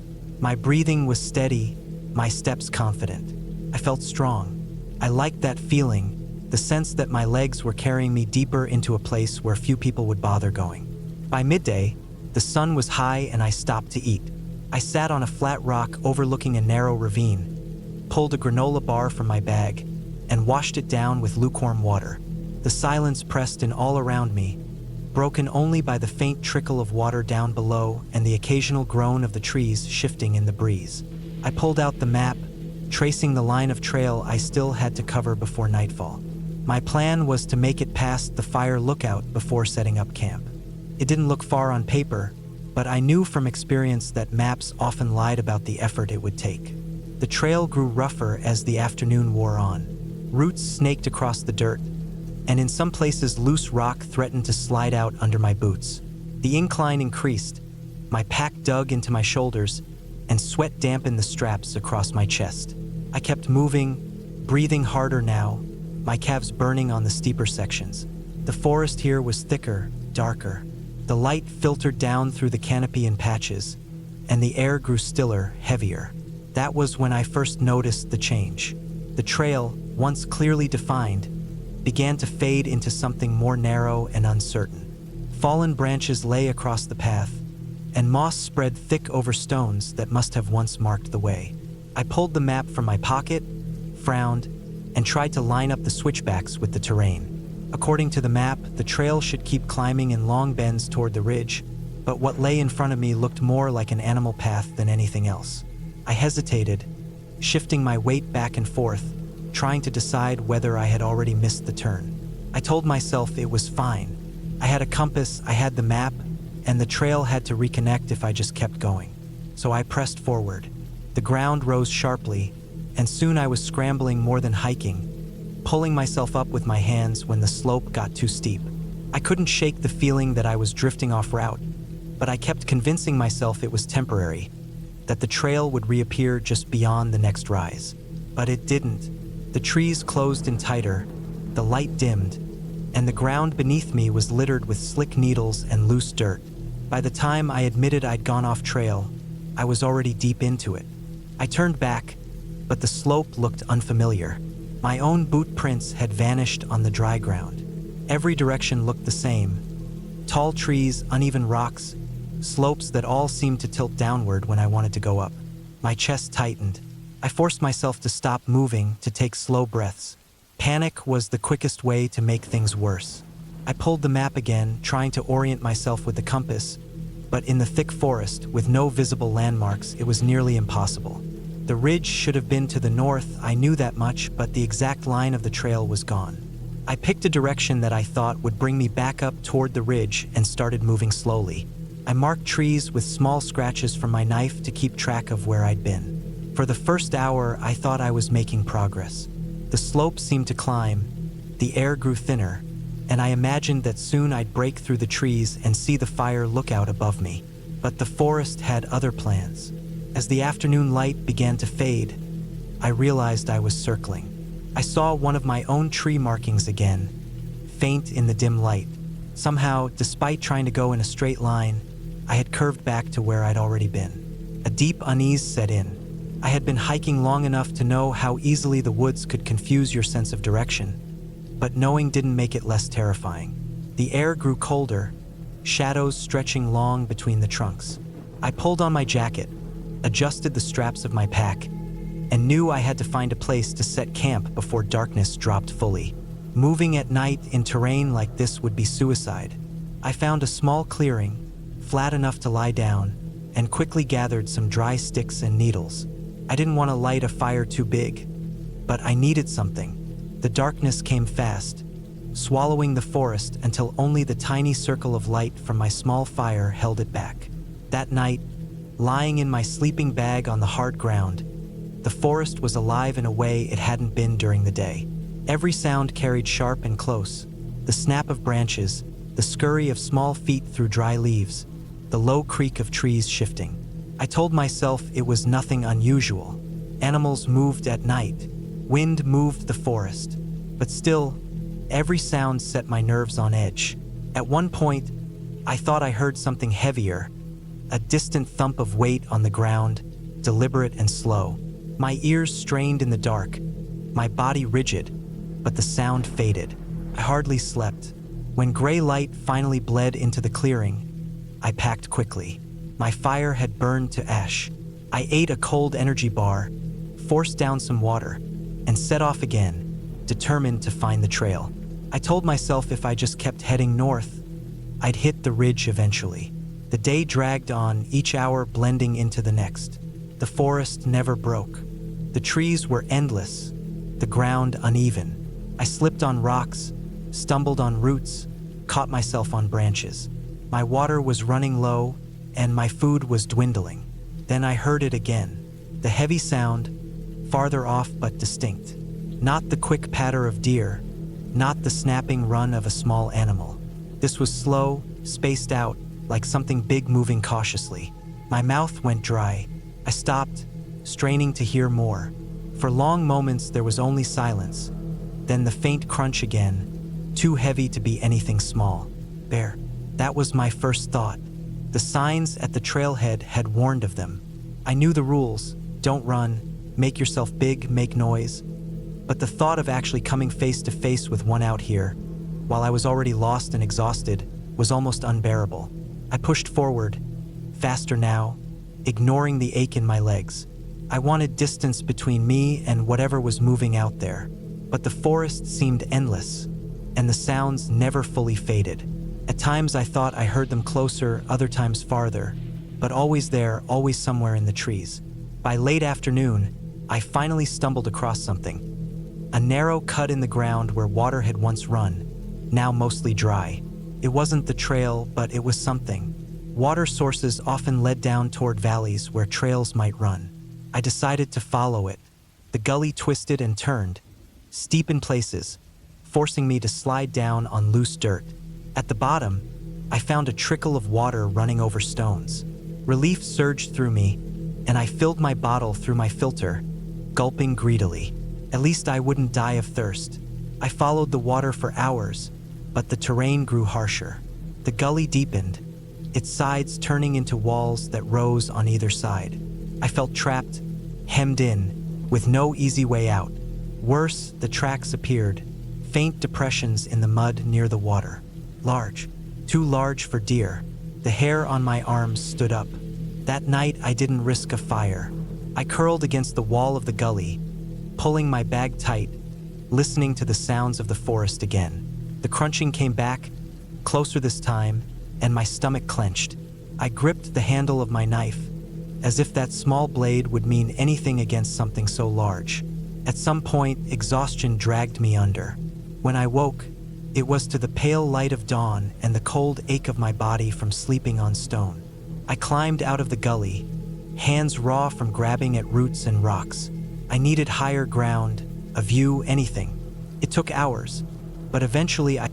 S1: My breathing was steady, my steps confident. I felt strong. I liked that feeling, the sense that my legs were carrying me deeper into a place where few people would bother going. By midday, the sun was high and I stopped to eat. I sat on a flat rock overlooking a narrow ravine, pulled a granola bar from my bag, and washed it down with lukewarm water. The silence pressed in all around me, broken only by the faint trickle of water down below and the occasional groan of the trees shifting in the breeze. I pulled out the map, tracing the line of trail I still had to cover before nightfall. My plan was to make it past the fire lookout before setting up camp. It didn't look far on paper, but I knew from experience that maps often lied about the effort it would take. The trail grew rougher as the afternoon wore on. Roots snaked across the dirt, and in some places loose rock threatened to slide out under my boots. The incline increased, my pack dug into my shoulders, and sweat dampened the straps across my chest. I kept moving, breathing harder now, my calves burning on the steeper sections. The forest here was thicker, darker. The light filtered down through the canopy in patches, and the air grew stiller, heavier. That was when I first noticed the change. The trail, once clearly defined, began to fade into something more narrow and uncertain. Fallen branches lay across the path, and moss spread thick over stones that must have once marked the way. I pulled the map from my pocket, frowned, and tried to line up the switchbacks with the terrain. According to the map, the trail should keep climbing in long bends toward the ridge, but what lay in front of me looked more like an animal path than anything else. I hesitated, shifting my weight back and forth, trying to decide whether I had already missed the turn. I told myself it was fine. I had a compass, I had the map, and the trail had to reconnect if I just kept going. So I pressed forward. The ground rose sharply, and soon I was scrambling more than hiking, pulling myself up with my hands when the slope got too steep. I couldn't shake the feeling that I was drifting off route, but I kept convincing myself it was temporary, that the trail would reappear just beyond the next rise. But it didn't. The trees closed in tighter, the light dimmed, and the ground beneath me was littered with slick needles and loose dirt. By the time I admitted I'd gone off trail, I was already deep into it. I turned back, but the slope looked unfamiliar. My own boot prints had vanished on the dry ground. Every direction looked the same. Tall trees, uneven rocks, slopes that all seemed to tilt downward when I wanted to go up. My chest tightened. I forced myself to stop moving, to take slow breaths. Panic was the quickest way to make things worse. I pulled the map again, trying to orient myself with the compass, but in the thick forest, with no visible landmarks, it was nearly impossible. The ridge should have been to the north, I knew that much, but the exact line of the trail was gone. I picked a direction that I thought would bring me back up toward the ridge and started moving slowly. I marked trees with small scratches from my knife to keep track of where I'd been. For the first hour, I thought I was making progress. The slope seemed to climb, the air grew thinner, and I imagined that soon I'd break through the trees and see the fire lookout above me. But the forest had other plans. As the afternoon light began to fade, I realized I was circling. I saw one of my own tree markings again, faint in the dim light. Somehow, despite trying to go in a straight line, I had curved back to where I'd already been. A deep unease set in. I had been hiking long enough to know how easily the woods could confuse your sense of direction, but knowing didn't make it less terrifying. The air grew colder, shadows stretching long between the trunks. I pulled on my jacket, adjusted the straps of my pack, and knew I had to find a place to set camp before darkness dropped fully. Moving at night in terrain like this would be suicide. I found a small clearing, flat enough to lie down, and quickly gathered some dry sticks and needles. I didn't want to light a fire too big, but I needed something. The darkness came fast, swallowing the forest until only the tiny circle of light from my small fire held it back. That night, lying in my sleeping bag on the hard ground, the forest was alive in a way it hadn't been during the day. Every sound carried sharp and close. The snap of branches, the scurry of small feet through dry leaves, the low creak of trees shifting. I told myself it was nothing unusual. Animals moved at night. Wind moved the forest. But still, every sound set my nerves on edge. At one point, I thought I heard something heavier, a distant thump of weight on the ground, deliberate and slow. My ears strained in the dark, my body rigid, but the sound faded. I hardly slept. When gray light finally bled into the clearing, I packed quickly. My fire had burned to ash. I ate a cold energy bar, forced down some water, and set off again, determined to find the trail. I told myself if I just kept heading north, I'd hit the ridge eventually. The day dragged on, each hour blending into the next. The forest never broke. The trees were endless, the ground uneven. I slipped on rocks, stumbled on roots, caught myself on branches. My water was running low, and my food was dwindling. Then I heard it again. The heavy sound, farther off but distinct. Not the quick patter of deer, not the snapping run of a small animal. This was slow, spaced out, like something big moving cautiously. My mouth went dry. I stopped, straining to hear more. For long moments there was only silence. Then the faint crunch again, too heavy to be anything small. Bear. That was my first thought. The signs at the trailhead had warned of them. I knew the rules. Don't run, make yourself big, make noise. But the thought of actually coming face to face with one out here, while I was already lost and exhausted, was almost unbearable. I pushed forward, faster now, ignoring the ache in my legs. I wanted distance between me and whatever was moving out there. But the forest seemed endless, and the sounds never fully faded. At times I thought I heard them closer, other times farther, but always there, always somewhere in the trees. By late afternoon, I finally stumbled across something. A narrow cut in the ground where water had once run, now mostly dry. It wasn't the trail, but it was something. Water sources often led down toward valleys where trails might run. I decided to follow it. The gully twisted and turned, steep in places, forcing me to slide down on loose dirt. At the bottom, I found a trickle of water running over stones. Relief surged through me, and I filled my bottle through my filter, gulping greedily. At least I wouldn't die of thirst. I followed the water for hours, but the terrain grew harsher. The gully deepened, its sides turning into walls that rose on either side. I felt trapped, hemmed in, with no easy way out. Worse, the tracks appeared, faint depressions in the mud near the water. Large, too large for deer. The hair on my arms stood up. That night I didn't risk a fire. I curled against the wall of the gully, pulling my bag tight, listening to the sounds of the forest again. The crunching came back, closer this time, and my stomach clenched. I gripped the handle of my knife, as if that small blade would mean anything against something so large. At some point, exhaustion dragged me under. When I woke, it was to the pale light of dawn and the cold ache of my body from sleeping on stone. I climbed out of the gully, hands raw from grabbing at roots and rocks. I needed higher ground, a view, anything. It took hours, but eventually I